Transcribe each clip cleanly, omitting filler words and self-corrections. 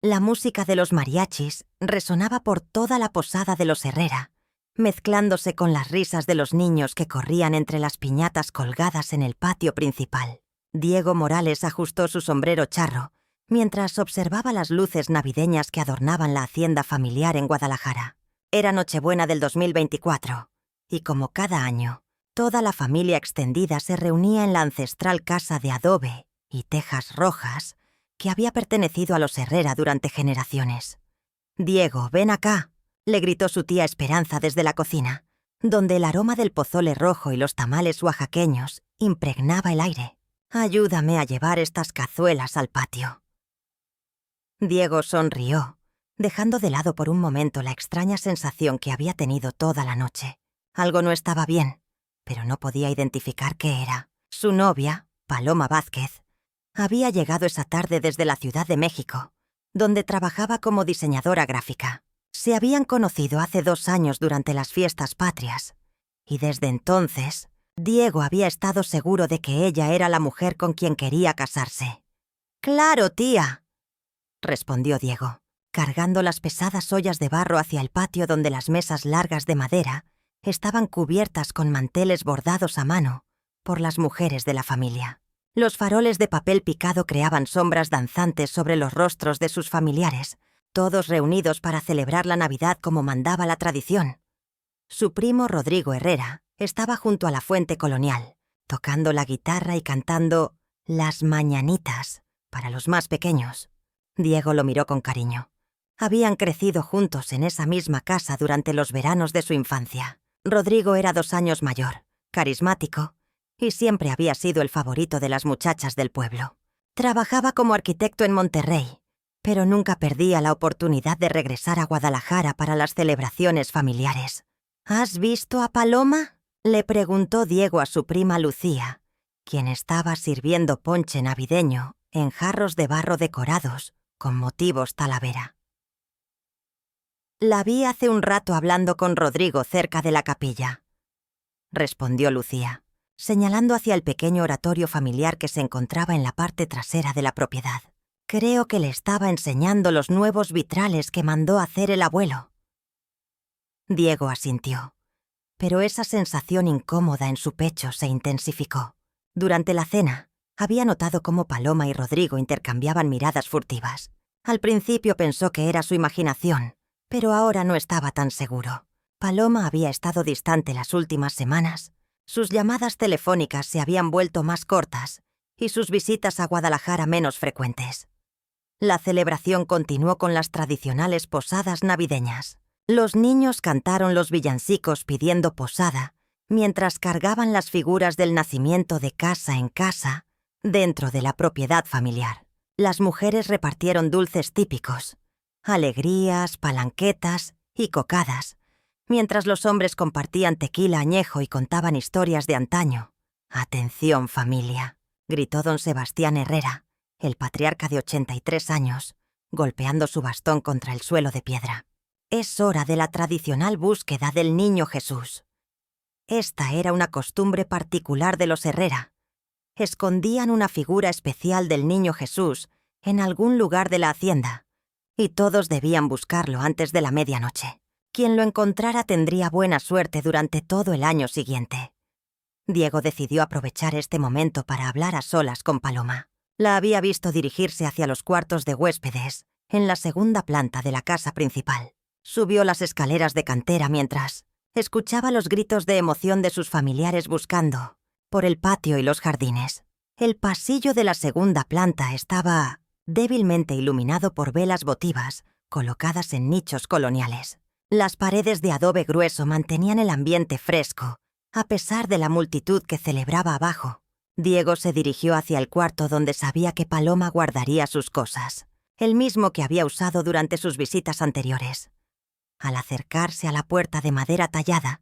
La música de los mariachis resonaba por toda la posada de los Herrera, mezclándose con las risas de los niños que corrían entre las piñatas colgadas en el patio principal. Diego Morales ajustó su sombrero charro mientras observaba las luces navideñas que adornaban la hacienda familiar en Guadalajara. Era Nochebuena del 2024, y como cada año, toda la familia extendida se reunía en la ancestral casa de adobe y tejas rojas que había pertenecido a los Herrera durante generaciones. «Diego, ven acá», le gritó su tía Esperanza desde la cocina, donde el aroma del pozole rojo y los tamales oaxaqueños impregnaba el aire. «Ayúdame a llevar estas cazuelas al patio». Diego sonrió, dejando de lado por un momento la extraña sensación que había tenido toda la noche. Algo no estaba bien, pero no podía identificar qué era. Su novia, Paloma Vázquez, había llegado esa tarde desde la Ciudad de México, donde trabajaba como diseñadora gráfica. Se habían conocido hace 2 años durante las fiestas patrias, y desde entonces, Diego había estado seguro de que ella era la mujer con quien quería casarse. «Claro, tía», respondió Diego, cargando las pesadas ollas de barro hacia el patio donde las mesas largas de madera estaban cubiertas con manteles bordados a mano por las mujeres de la familia. Los faroles de papel picado creaban sombras danzantes sobre los rostros de sus familiares, todos reunidos para celebrar la Navidad como mandaba la tradición. Su primo Rodrigo Herrera estaba junto a la fuente colonial, tocando la guitarra y cantando «Las mañanitas» para los más pequeños. Diego lo miró con cariño. Habían crecido juntos en esa misma casa durante los veranos de su infancia. Rodrigo era 2 años mayor, carismático, y siempre había sido el favorito de las muchachas del pueblo. Trabajaba como arquitecto en Monterrey, pero nunca perdía la oportunidad de regresar a Guadalajara para las celebraciones familiares. «¿Has visto a Paloma?», le preguntó Diego a su prima Lucía, quien estaba sirviendo ponche navideño en jarros de barro decorados con motivos talavera. «La vi hace un rato hablando con Rodrigo cerca de la capilla», respondió Lucía, señalando hacia el pequeño oratorio familiar que se encontraba en la parte trasera de la propiedad. «Creo que le estaba enseñando los nuevos vitrales que mandó hacer el abuelo». Diego asintió, pero esa sensación incómoda en su pecho se intensificó. Durante la cena, había notado cómo Paloma y Rodrigo intercambiaban miradas furtivas. Al principio pensó que era su imaginación, pero ahora no estaba tan seguro. Paloma había estado distante las últimas semanas. Sus llamadas telefónicas se habían vuelto más cortas y sus visitas a Guadalajara menos frecuentes. La celebración continuó con las tradicionales posadas navideñas. Los niños cantaron los villancicos pidiendo posada, mientras cargaban las figuras del nacimiento de casa en casa dentro de la propiedad familiar. Las mujeres repartieron dulces típicos, alegrías, palanquetas y cocadas, mientras los hombres compartían tequila añejo y contaban historias de antaño. «Atención, familia», gritó don Sebastián Herrera, el patriarca de 83 años, golpeando su bastón contra el suelo de piedra. «Es hora de la tradicional búsqueda del niño Jesús». Esta era una costumbre particular de los Herrera. Escondían una figura especial del niño Jesús en algún lugar de la hacienda, y todos debían buscarlo antes de la medianoche. Quien lo encontrara tendría buena suerte durante todo el año siguiente. Diego decidió aprovechar este momento para hablar a solas con Paloma. La había visto dirigirse hacia los cuartos de huéspedes, en la segunda planta de la casa principal. Subió las escaleras de cantera mientras escuchaba los gritos de emoción de sus familiares buscando por el patio y los jardines. El pasillo de la segunda planta estaba débilmente iluminado por velas votivas colocadas en nichos coloniales. Las paredes de adobe grueso mantenían el ambiente fresco, a pesar de la multitud que celebraba abajo. Diego se dirigió hacia el cuarto donde sabía que Paloma guardaría sus cosas, el mismo que había usado durante sus visitas anteriores. Al acercarse a la puerta de madera tallada,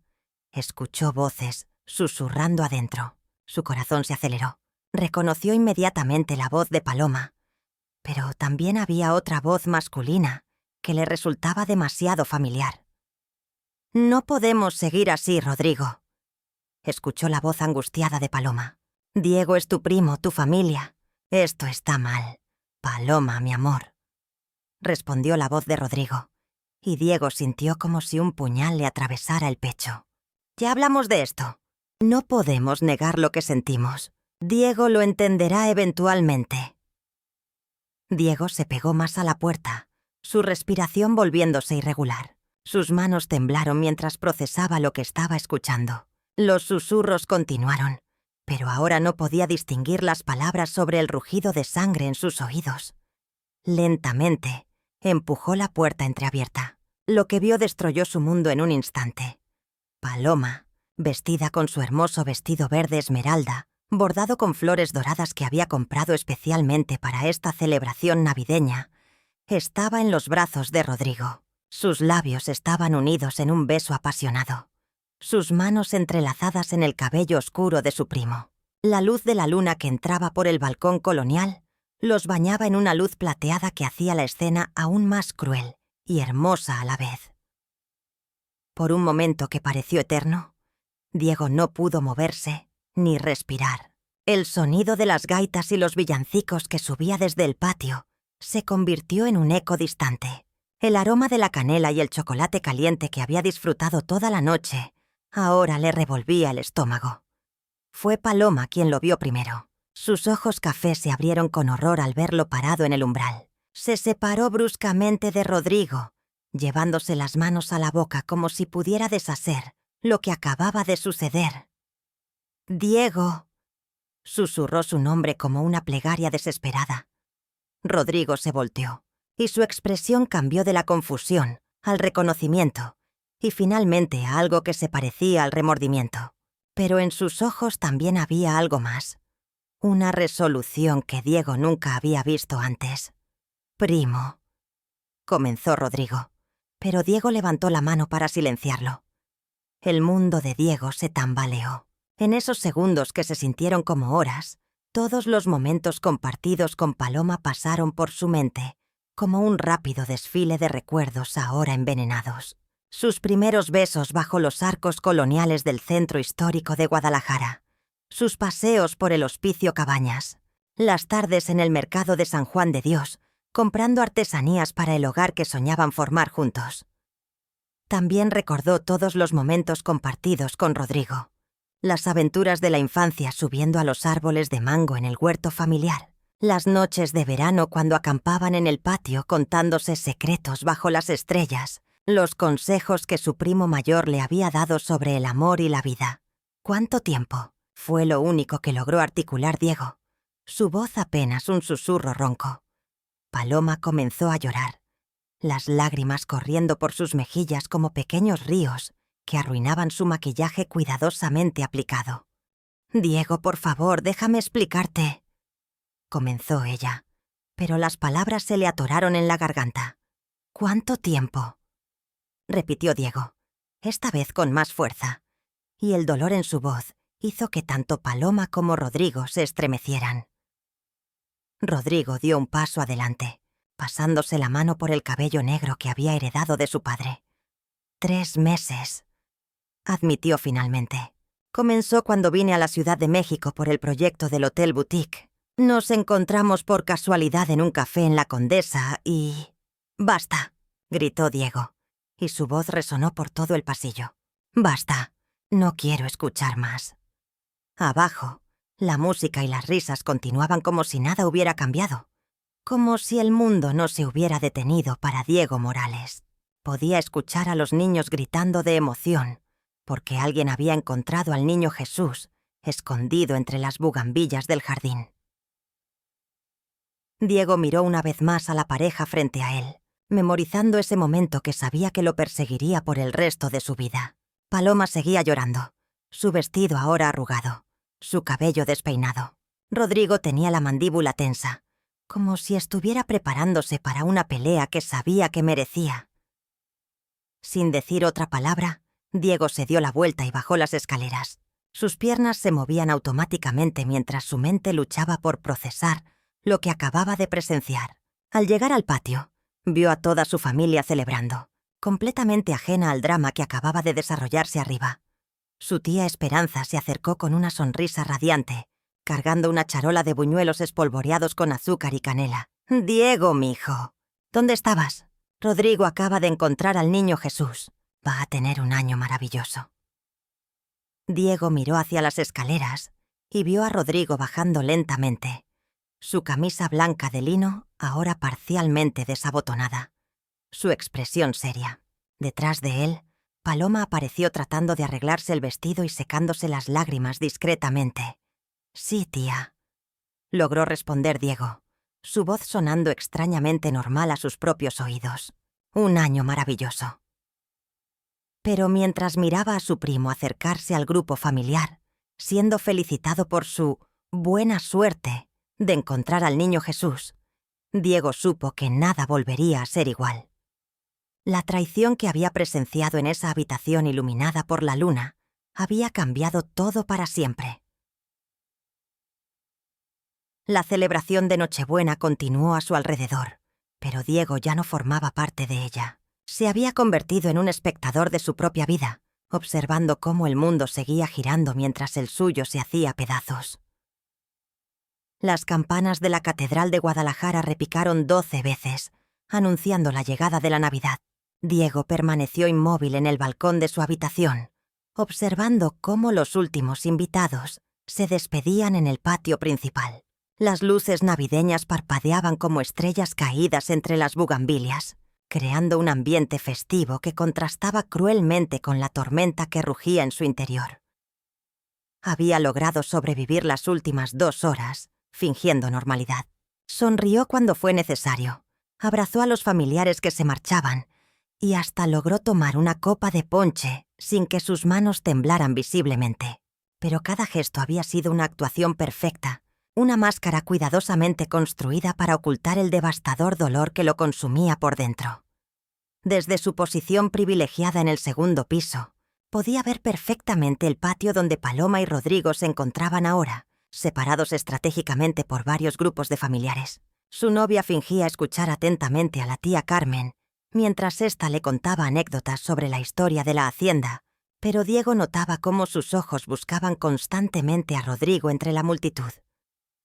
escuchó voces susurrando adentro. Su corazón se aceleró. Reconoció inmediatamente la voz de Paloma, pero también había otra voz masculina que le resultaba demasiado familiar. «No podemos seguir así, Rodrigo», escuchó la voz angustiada de Paloma. «Diego es tu primo, tu familia. Esto está mal. Paloma, mi amor». respondió la voz de Rodrigo, y Diego sintió como si un puñal le atravesara el pecho. Ya hablamos de esto. No podemos negar lo que sentimos. Diego lo entenderá eventualmente. Diego se pegó más a la puerta, su respiración volviéndose irregular. Sus manos temblaron mientras procesaba lo que estaba escuchando. Los susurros continuaron, pero ahora no podía distinguir las palabras sobre el rugido de sangre en sus oídos. Lentamente, empujó la puerta entreabierta. Lo que vio destruyó su mundo en un instante. Paloma, vestida con su hermoso vestido verde esmeralda, bordado con flores doradas que había comprado especialmente para esta celebración navideña, estaba en los brazos de Rodrigo. Sus labios estaban unidos en un beso apasionado, sus manos entrelazadas en el cabello oscuro de su primo. La luz de la luna que entraba por el balcón colonial los bañaba en una luz plateada que hacía la escena aún más cruel y hermosa a la vez. Por un momento que pareció eterno, Diego no pudo moverse ni respirar. El sonido de las gaitas y los villancicos que subía desde el patio se convirtió en un eco distante. El aroma de la canela y el chocolate caliente que había disfrutado toda la noche ahora le revolvía el estómago. Fue Paloma quien lo vio primero. Sus ojos café se abrieron con horror al verlo parado en el umbral. Se separó bruscamente de Rodrigo, llevándose las manos a la boca como si pudiera deshacer lo que acababa de suceder. «Diego», susurró su nombre como una plegaria desesperada. Rodrigo se volteó, y su expresión cambió de la confusión al reconocimiento, y finalmente a algo que se parecía al remordimiento. Pero en sus ojos también había algo más, una resolución que Diego nunca había visto antes. «Primo», comenzó Rodrigo, pero Diego levantó la mano para silenciarlo. El mundo de Diego se tambaleó. En esos segundos que se sintieron como horas, todos los momentos compartidos con Paloma pasaron por su mente, como un rápido desfile de recuerdos ahora envenenados. Sus primeros besos bajo los arcos coloniales del centro histórico de Guadalajara, sus paseos por el Hospicio Cabañas, las tardes en el mercado de San Juan de Dios, comprando artesanías para el hogar que soñaban formar juntos. También recordó todos los momentos compartidos con Rodrigo, las aventuras de la infancia subiendo a los árboles de mango en el huerto familiar, las noches de verano cuando acampaban en el patio contándose secretos bajo las estrellas, los consejos que su primo mayor le había dado sobre el amor y la vida. ¿Cuánto tiempo? Fue lo único que logró articular Diego, su voz apenas un susurro ronco. Paloma comenzó a llorar, las lágrimas corriendo por sus mejillas como pequeños ríos que arruinaban su maquillaje cuidadosamente aplicado. «Diego, por favor, déjame explicarte», comenzó ella, pero las palabras se le atoraron en la garganta. «¿Cuánto tiempo?», repitió Diego, esta vez con más fuerza, y el dolor en su voz hizo que tanto Paloma como Rodrigo se estremecieran. Rodrigo dio un paso adelante, pasándose la mano por el cabello negro que había heredado de su padre. 3 meses, admitió finalmente. Comenzó cuando vine a la Ciudad de México por el proyecto del Hotel Boutique. Nos encontramos por casualidad en un café en La Condesa y... «Basta», gritó Diego, y su voz resonó por todo el pasillo. «Basta, no quiero escuchar más». Abajo, la música y las risas continuaban como si nada hubiera cambiado, como si el mundo no se hubiera detenido para Diego Morales. Podía escuchar a los niños gritando de emoción, porque alguien había encontrado al niño Jesús escondido entre las bugambillas del jardín. Diego miró una vez más a la pareja frente a él, memorizando ese momento que sabía que lo perseguiría por el resto de su vida. Paloma seguía llorando, su vestido ahora arrugado, su cabello despeinado. Rodrigo tenía la mandíbula tensa, como si estuviera preparándose para una pelea que sabía que merecía. Sin decir otra palabra, Diego se dio la vuelta y bajó las escaleras. Sus piernas se movían automáticamente mientras su mente luchaba por procesar lo que acababa de presenciar. Al llegar al patio, vio a toda su familia celebrando, completamente ajena al drama que acababa de desarrollarse arriba. Su tía Esperanza se acercó con una sonrisa radiante, cargando una charola de buñuelos espolvoreados con azúcar y canela. «Diego, mijo», ¿Dónde estabas? Rodrigo acaba de encontrar al niño Jesús. Va a tener un año maravilloso. Diego miró hacia las escaleras y vio a Rodrigo bajando lentamente. Su camisa blanca de lino, ahora parcialmente desabotonada. Su expresión seria. Detrás de él, Paloma apareció tratando de arreglarse el vestido y secándose las lágrimas discretamente. «Sí, tía», logró responder Diego, su voz sonando extrañamente normal a sus propios oídos. «Un año maravilloso». Pero mientras miraba a su primo acercarse al grupo familiar, siendo felicitado por su buena suerte de encontrar al niño Jesús, Diego supo que nada volvería a ser igual. La traición que había presenciado en esa habitación iluminada por la luna había cambiado todo para siempre. La celebración de Nochebuena continuó a su alrededor, pero Diego ya no formaba parte de ella. Se había convertido en un espectador de su propia vida, observando cómo el mundo seguía girando mientras el suyo se hacía pedazos. Las campanas de la Catedral de Guadalajara repicaron 12 veces, anunciando la llegada de la Navidad. Diego permaneció inmóvil en el balcón de su habitación, observando cómo los últimos invitados se despedían en el patio principal. Las luces navideñas parpadeaban como estrellas caídas entre las bugambilias, creando un ambiente festivo que contrastaba cruelmente con la tormenta que rugía en su interior. Había logrado sobrevivir las últimas 2 horas, fingiendo normalidad. Sonrió cuando fue necesario, abrazó a los familiares que se marchaban y hasta logró tomar una copa de ponche sin que sus manos temblaran visiblemente. Pero cada gesto había sido una actuación perfecta, una máscara cuidadosamente construida para ocultar el devastador dolor que lo consumía por dentro. Desde su posición privilegiada en el segundo piso, podía ver perfectamente el patio donde Paloma y Rodrigo se encontraban ahora, separados estratégicamente por varios grupos de familiares. Su novia fingía escuchar atentamente a la tía Carmen, mientras ésta le contaba anécdotas sobre la historia de la hacienda, pero Diego notaba cómo sus ojos buscaban constantemente a Rodrigo entre la multitud.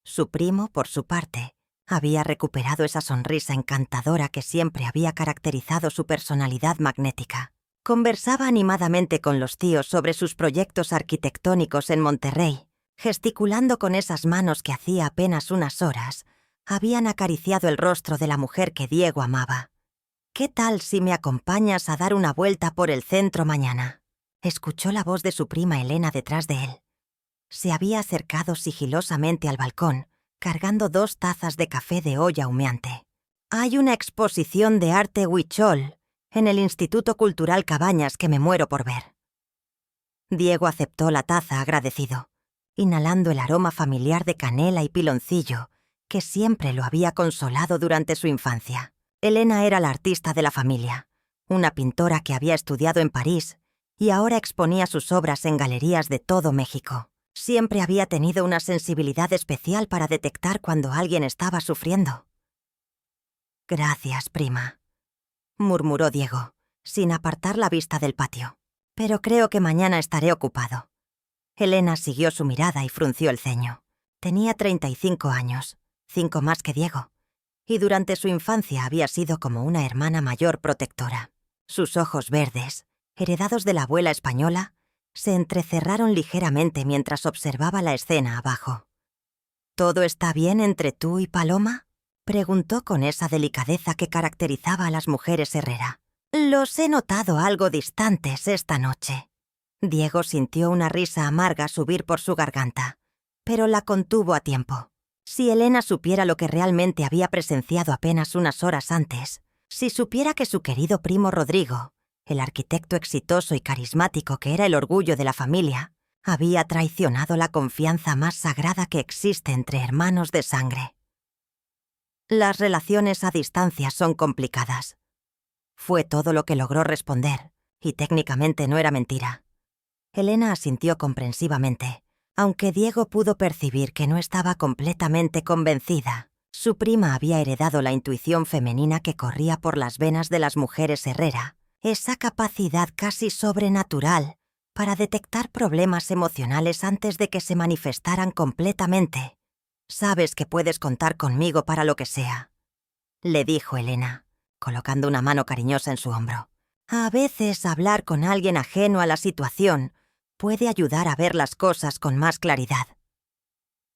Su primo, por su parte, había recuperado esa sonrisa encantadora que siempre había caracterizado su personalidad magnética. Conversaba animadamente con los tíos sobre sus proyectos arquitectónicos en Monterrey, gesticulando con esas manos que hacía apenas unas horas habían acariciado el rostro de la mujer que Diego amaba. «¿Qué tal si me acompañas a dar una vuelta por el centro mañana?», escuchó la voz de su prima Elena detrás de él. Se había acercado sigilosamente al balcón, cargando 2 tazas de café de olla humeante. «Hay una exposición de arte huichol en el Instituto Cultural Cabañas que me muero por ver». Diego aceptó la taza agradecido, inhalando el aroma familiar de canela y piloncillo que siempre lo había consolado durante su infancia. Elena era la artista de la familia, una pintora que había estudiado en París y ahora exponía sus obras en galerías de todo México. Siempre había tenido una sensibilidad especial para detectar cuando alguien estaba sufriendo. «Gracias, prima», murmuró Diego, sin apartar la vista del patio. «Pero creo que mañana estaré ocupado». Elena siguió su mirada y frunció el ceño. Tenía 35 años, 5 más que Diego, y durante su infancia había sido como una hermana mayor protectora. Sus ojos verdes, heredados de la abuela española, se entrecerraron ligeramente mientras observaba la escena abajo. «¿Todo está bien entre tú y Paloma?», preguntó con esa delicadeza que caracterizaba a las mujeres Herrera. «Los he notado algo distantes esta noche». Diego sintió una risa amarga subir por su garganta, pero la contuvo a tiempo. Si Elena supiera lo que realmente había presenciado apenas unas horas antes, si supiera que su querido primo Rodrigo, el arquitecto exitoso y carismático que era el orgullo de la familia, había traicionado la confianza más sagrada que existe entre hermanos de sangre. «Las relaciones a distancia son complicadas», fue todo lo que logró responder, y técnicamente no era mentira. Elena asintió comprensivamente, aunque Diego pudo percibir que no estaba completamente convencida. Su prima había heredado la intuición femenina que corría por las venas de las mujeres Herrera, esa capacidad casi sobrenatural para detectar problemas emocionales antes de que se manifestaran completamente. «Sabes que puedes contar conmigo para lo que sea», le dijo Elena, colocando una mano cariñosa en su hombro. A veces hablar con alguien ajeno a la situación puede ayudar a ver las cosas con más claridad.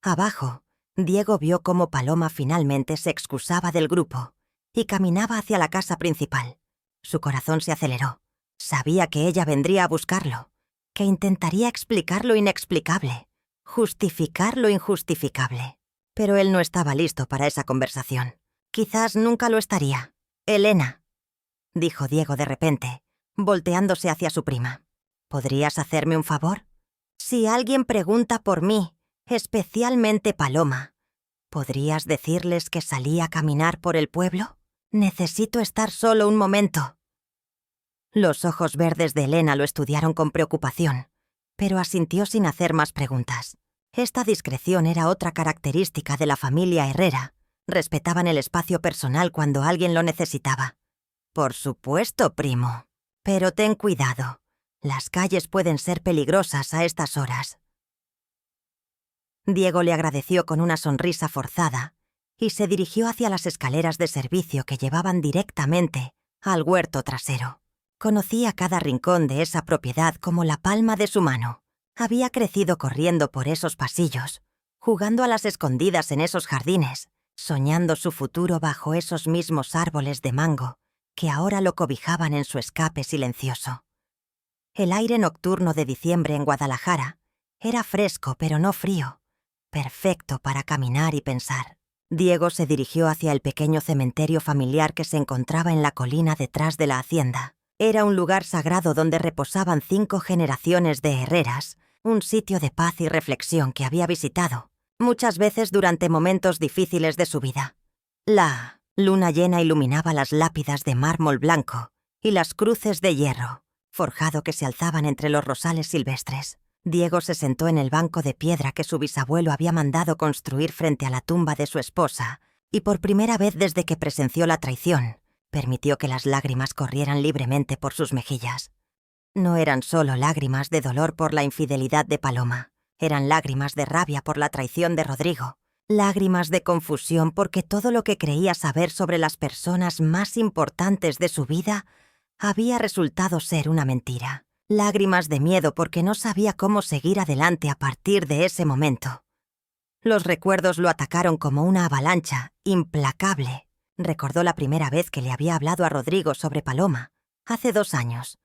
Abajo, Diego vio cómo Paloma finalmente se excusaba del grupo y caminaba hacia la casa principal. Su corazón se aceleró. Sabía que ella vendría a buscarlo, que intentaría explicar lo inexplicable, justificar lo injustificable. Pero él no estaba listo para esa conversación. Quizás nunca lo estaría. «Elena», dijo Diego de repente, volteándose hacia su prima. «¿Podrías hacerme un favor? Si alguien pregunta por mí, especialmente Paloma, ¿podrías decirles que salí a caminar por el pueblo? Necesito estar solo un momento». Los ojos verdes de Elena lo estudiaron con preocupación, pero asintió sin hacer más preguntas. Esta discreción era otra característica de la familia Herrera. Respetaban el espacio personal cuando alguien lo necesitaba. «Por supuesto, primo. Pero ten cuidado. Las calles pueden ser peligrosas a estas horas». Diego le agradeció con una sonrisa forzada y se dirigió hacia las escaleras de servicio que llevaban directamente al huerto trasero. Conocía cada rincón de esa propiedad como la palma de su mano. Había crecido corriendo por esos pasillos, jugando a las escondidas en esos jardines, soñando su futuro bajo esos mismos árboles de mango que ahora lo cobijaban en su escape silencioso. El aire nocturno de diciembre en Guadalajara era fresco pero no frío, perfecto para caminar y pensar. Diego se dirigió hacia el pequeño cementerio familiar que se encontraba en la colina detrás de la hacienda. Era un lugar sagrado donde reposaban 5 generaciones de Herreras, un sitio de paz y reflexión que había visitado, muchas veces durante momentos difíciles de su vida. La luna llena iluminaba las lápidas de mármol blanco y las cruces de hierro, forjado que se alzaban entre los rosales silvestres. Diego se sentó en el banco de piedra que su bisabuelo había mandado construir frente a la tumba de su esposa, y por primera vez desde que presenció la traición, permitió que las lágrimas corrieran libremente por sus mejillas. No eran solo lágrimas de dolor por la infidelidad de Paloma, eran lágrimas de rabia por la traición de Rodrigo, lágrimas de confusión porque todo lo que creía saber sobre las personas más importantes de su vida había resultado ser una mentira. Lágrimas de miedo porque no sabía cómo seguir adelante a partir de ese momento. Los recuerdos lo atacaron como una avalancha, implacable. Recordó la primera vez que le había hablado a Rodrigo sobre Paloma, hace 2 años,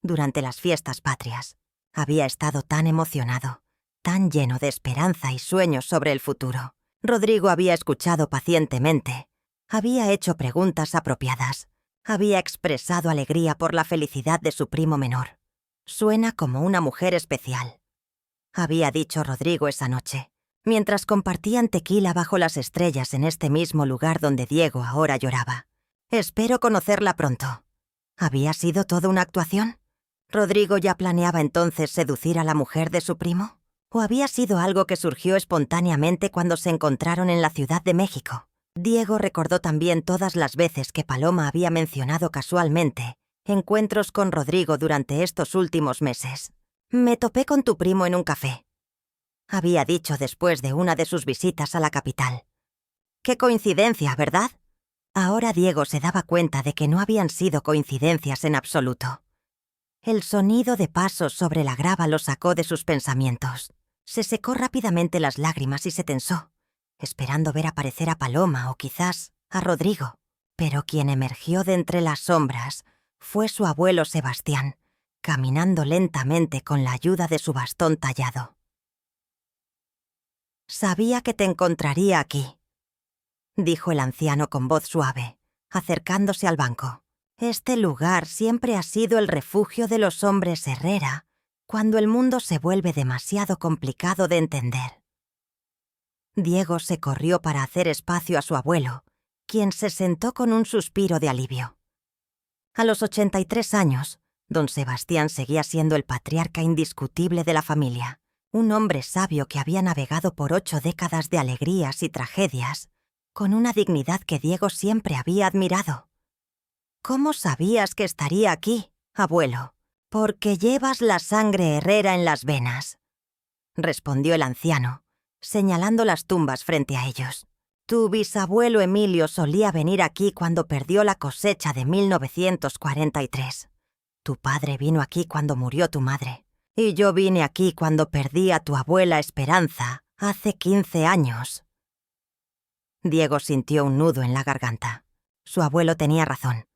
durante las fiestas patrias. Había estado tan emocionado, tan lleno de esperanza y sueños sobre el futuro. Rodrigo había escuchado pacientemente, había hecho preguntas apropiadas, había expresado alegría por la felicidad de su primo menor. «Suena como una mujer especial», había dicho Rodrigo esa noche, mientras compartían tequila bajo las estrellas en este mismo lugar donde Diego ahora lloraba. «Espero conocerla pronto». ¿Había sido toda una actuación? ¿Rodrigo ya planeaba entonces seducir a la mujer de su primo? ¿O había sido algo que surgió espontáneamente cuando se encontraron en la Ciudad de México? Diego recordó también todas las veces que Paloma había mencionado casualmente encuentros con Rodrigo durante estos últimos meses. «Me topé con tu primo en un café», había dicho después de una de sus visitas a la capital. «Qué coincidencia, ¿verdad?» Ahora Diego se daba cuenta de que no habían sido coincidencias en absoluto. El sonido de pasos sobre la grava lo sacó de sus pensamientos. Se secó rápidamente las lágrimas y se tensó, esperando ver aparecer a Paloma o quizás a Rodrigo. Pero quien emergió de entre las sombras fue su abuelo Sebastián, caminando lentamente con la ayuda de su bastón tallado. «Sabía que te encontraría aquí», dijo el anciano con voz suave, acercándose al banco. «Este lugar siempre ha sido el refugio de los hombres Herrera cuando el mundo se vuelve demasiado complicado de entender». Diego se corrió para hacer espacio a su abuelo, quien se sentó con un suspiro de alivio. A los 83 años, don Sebastián seguía siendo el patriarca indiscutible de la familia, un hombre sabio que había navegado por 8 décadas de alegrías y tragedias, con una dignidad que Diego siempre había admirado. «¿Cómo sabías que estaría aquí, abuelo?» «Porque llevas la sangre Herrera en las venas», respondió el anciano, señalando las tumbas frente a ellos. Tu bisabuelo Emilio solía venir aquí cuando perdió la cosecha de 1943. Tu padre vino aquí cuando murió tu madre. Y yo vine aquí cuando perdí a tu abuela Esperanza hace 15 años. Diego sintió un nudo en la garganta. Su abuelo tenía razón.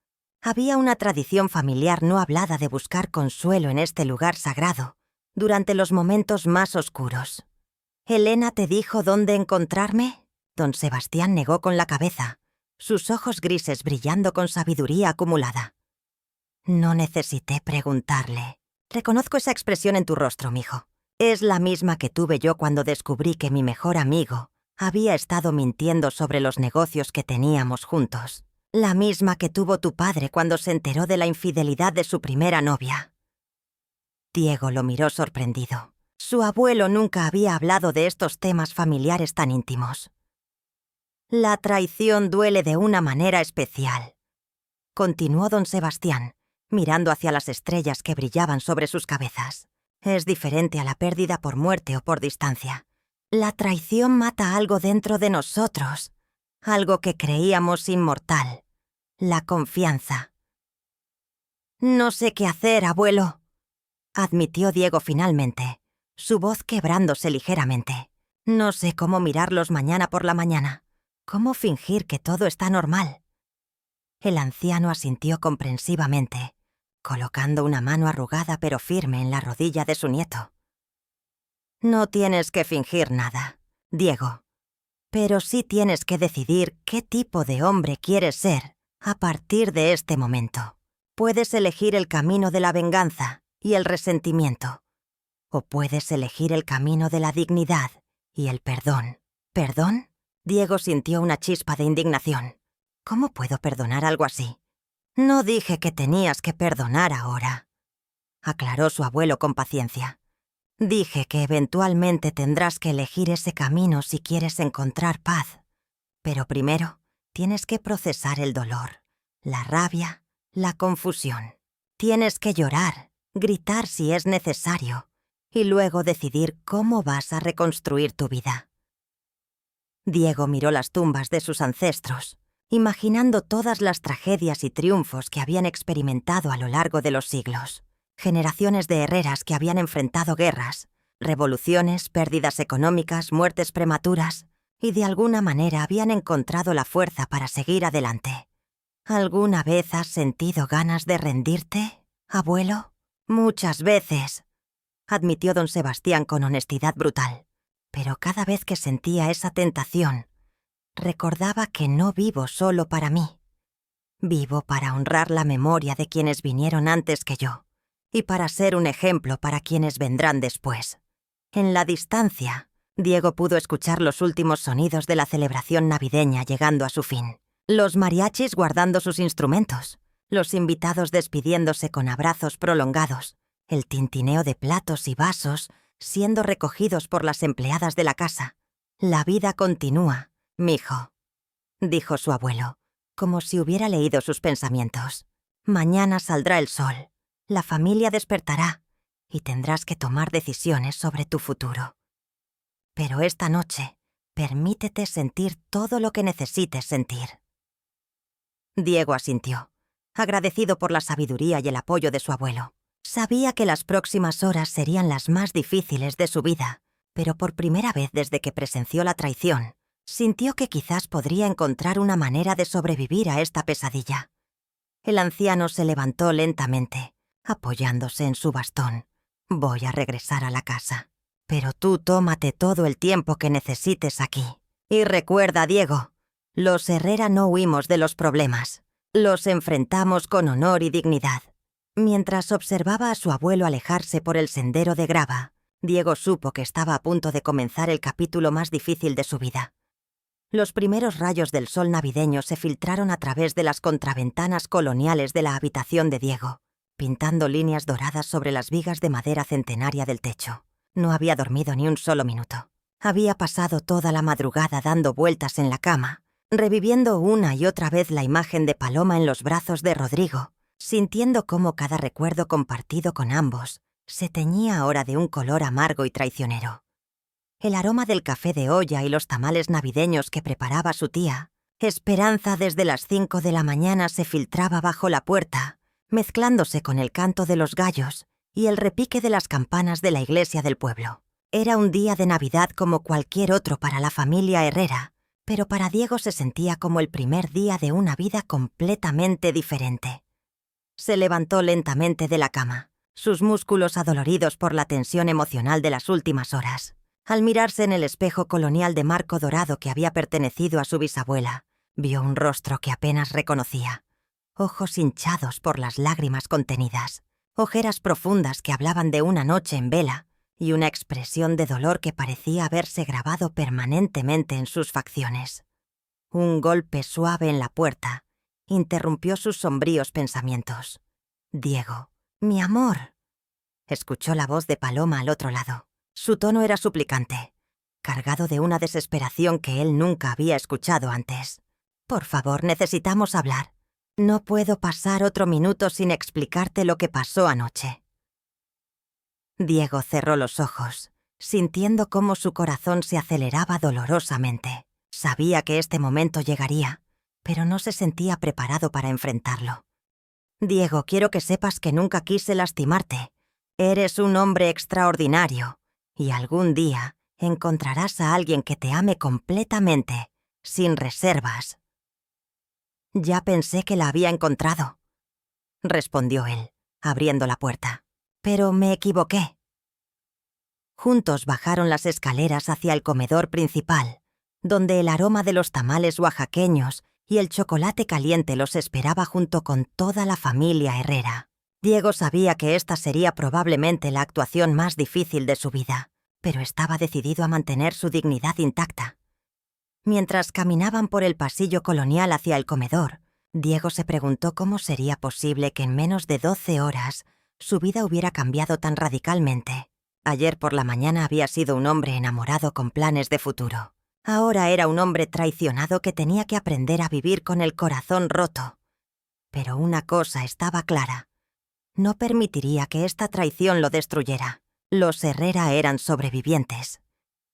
Había una tradición familiar no hablada de buscar consuelo en este lugar sagrado durante los momentos más oscuros. ¿Elena te dijo dónde encontrarme? Don Sebastián negó con la cabeza, sus ojos grises brillando con sabiduría acumulada. No necesité preguntarle. Reconozco esa expresión en tu rostro, mijo. Es la misma que tuve yo cuando descubrí que mi mejor amigo había estado mintiendo sobre los negocios que teníamos juntos. La misma que tuvo tu padre cuando se enteró de la infidelidad de su primera novia. Diego lo miró sorprendido. Su abuelo nunca había hablado de estos temas familiares tan íntimos. La traición duele de una manera especial, continuó don Sebastián, mirando hacia las estrellas que brillaban sobre sus cabezas. Es diferente a la pérdida por muerte o por distancia. La traición mata algo dentro de nosotros, algo que creíamos inmortal, la confianza. No sé qué hacer, abuelo, admitió Diego finalmente, su voz quebrándose ligeramente. No sé cómo mirarlos mañana por la mañana. ¿Cómo fingir que todo está normal? El anciano asintió comprensivamente, colocando una mano arrugada pero firme en la rodilla de su nieto. No tienes que fingir nada, Diego, pero sí tienes que decidir qué tipo de hombre quieres ser a partir de este momento. Puedes elegir el camino de la venganza y el resentimiento, o puedes elegir el camino de la dignidad y el perdón. ¿Perdón? Diego sintió una chispa de indignación. ¿Cómo puedo perdonar algo así? No dije que tenías que perdonar ahora, aclaró su abuelo con paciencia. Dije que eventualmente tendrás que elegir ese camino si quieres encontrar paz. Pero primero tienes que procesar el dolor, la rabia, la confusión. Tienes que llorar, gritar si es necesario, y luego decidir cómo vas a reconstruir tu vida. Diego miró las tumbas de sus ancestros, imaginando todas las tragedias y triunfos que habían experimentado a lo largo de los siglos. Generaciones de herreras que habían enfrentado guerras, revoluciones, pérdidas económicas, muertes prematuras, y de alguna manera habían encontrado la fuerza para seguir adelante. ¿Alguna vez has sentido ganas de rendirte, abuelo? Muchas veces, admitió don Sebastián con honestidad brutal. Pero cada vez que sentía esa tentación, recordaba que no vivo solo para mí. Vivo para honrar la memoria de quienes vinieron antes que yo, y para ser un ejemplo para quienes vendrán después. En la distancia, Diego pudo escuchar los últimos sonidos de la celebración navideña llegando a su fin. Los mariachis guardando sus instrumentos, los invitados despidiéndose con abrazos prolongados, el tintineo de platos y vasos siendo recogidos por las empleadas de la casa. La vida continúa, mijo, dijo su abuelo, como si hubiera leído sus pensamientos. Mañana saldrá el sol, la familia despertará y tendrás que tomar decisiones sobre tu futuro. Pero esta noche, permítete sentir todo lo que necesites sentir. Diego asintió, agradecido por la sabiduría y el apoyo de su abuelo. Sabía que las próximas horas serían las más difíciles de su vida, pero por primera vez desde que presenció la traición, sintió que quizás podría encontrar una manera de sobrevivir a esta pesadilla. El anciano se levantó lentamente, apoyándose en su bastón. Voy a regresar a la casa. Pero tú tómate todo el tiempo que necesites aquí. Y recuerda, Diego, los Herrera no huimos de los problemas. Los enfrentamos con honor y dignidad. Mientras observaba a su abuelo alejarse por el sendero de grava, Diego supo que estaba a punto de comenzar el capítulo más difícil de su vida. Los primeros rayos del sol navideño se filtraron a través de las contraventanas coloniales de la habitación de Diego, pintando líneas doradas sobre las vigas de madera centenaria del techo. No había dormido ni un solo minuto. Había pasado toda la madrugada dando vueltas en la cama, reviviendo una y otra vez la imagen de Paloma en los brazos de Rodrigo, sintiendo cómo cada recuerdo compartido con ambos se teñía ahora de un color amargo y traicionero. el aroma del café de olla y los tamales navideños que preparaba su tía. Esperanza desde las 5 de la mañana se filtraba bajo la puerta, mezclándose con el canto de los gallos y el repique de las campanas de la iglesia del pueblo. Era un día de Navidad como cualquier otro para la familia Herrera, pero para Diego se sentía como el primer día de una vida completamente diferente. Se levantó lentamente de la cama, sus músculos adoloridos por la tensión emocional de las últimas horas. Al mirarse en el espejo colonial de marco dorado que había pertenecido a su bisabuela, vio un rostro que apenas reconocía. Ojos hinchados por las lágrimas contenidas, ojeras profundas que hablaban de una noche en vela y una expresión de dolor que parecía haberse grabado permanentemente en sus facciones. Un golpe suave en la puerta interrumpió sus sombríos pensamientos. «Diego, mi amor», escuchó la voz de Paloma al otro lado. Su tono era suplicante, cargado de una desesperación que él nunca había escuchado antes. «Por favor, necesitamos hablar. No puedo pasar otro minuto sin explicarte lo que pasó anoche». Diego cerró los ojos, sintiendo cómo su corazón se aceleraba dolorosamente. Sabía que este momento llegaría, pero no se sentía preparado para enfrentarlo. «Diego, quiero que sepas que nunca quise lastimarte. Eres un hombre extraordinario, y algún día encontrarás a alguien que te ame completamente, sin reservas». «Ya pensé que la había encontrado», respondió él, abriendo la puerta. «Pero me equivoqué». Juntos bajaron las escaleras hacia el comedor principal, donde el aroma de los tamales oaxaqueños y el chocolate caliente los esperaba junto con toda la familia Herrera. Diego sabía que esta sería probablemente la actuación más difícil de su vida, pero estaba decidido a mantener su dignidad intacta. Mientras caminaban por el pasillo colonial hacia el comedor, Diego se preguntó cómo sería posible que en menos de 12 horas su vida hubiera cambiado tan radicalmente. Ayer por la mañana había sido un hombre enamorado con planes de futuro. Ahora era un hombre traicionado que tenía que aprender a vivir con el corazón roto. Pero una cosa estaba clara: no permitiría que esta traición lo destruyera. Los Herrera eran sobrevivientes,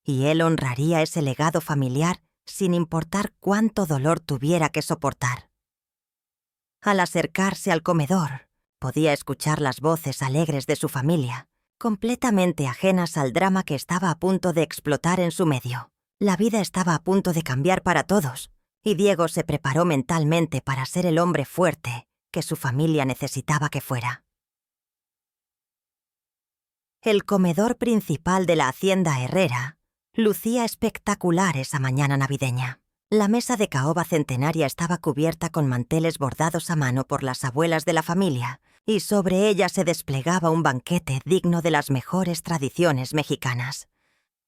y él honraría ese legado familiar sin importar cuánto dolor tuviera que soportar. Al acercarse al comedor, podía escuchar las voces alegres de su familia, completamente ajenas al drama que estaba a punto de explotar en su medio. La vida estaba a punto de cambiar para todos, y Diego se preparó mentalmente para ser el hombre fuerte que su familia necesitaba que fuera. El comedor principal de la hacienda Herrera lucía espectacular esa mañana navideña. La mesa de caoba centenaria estaba cubierta con manteles bordados a mano por las abuelas de la familia, y sobre ella se desplegaba un banquete digno de las mejores tradiciones mexicanas.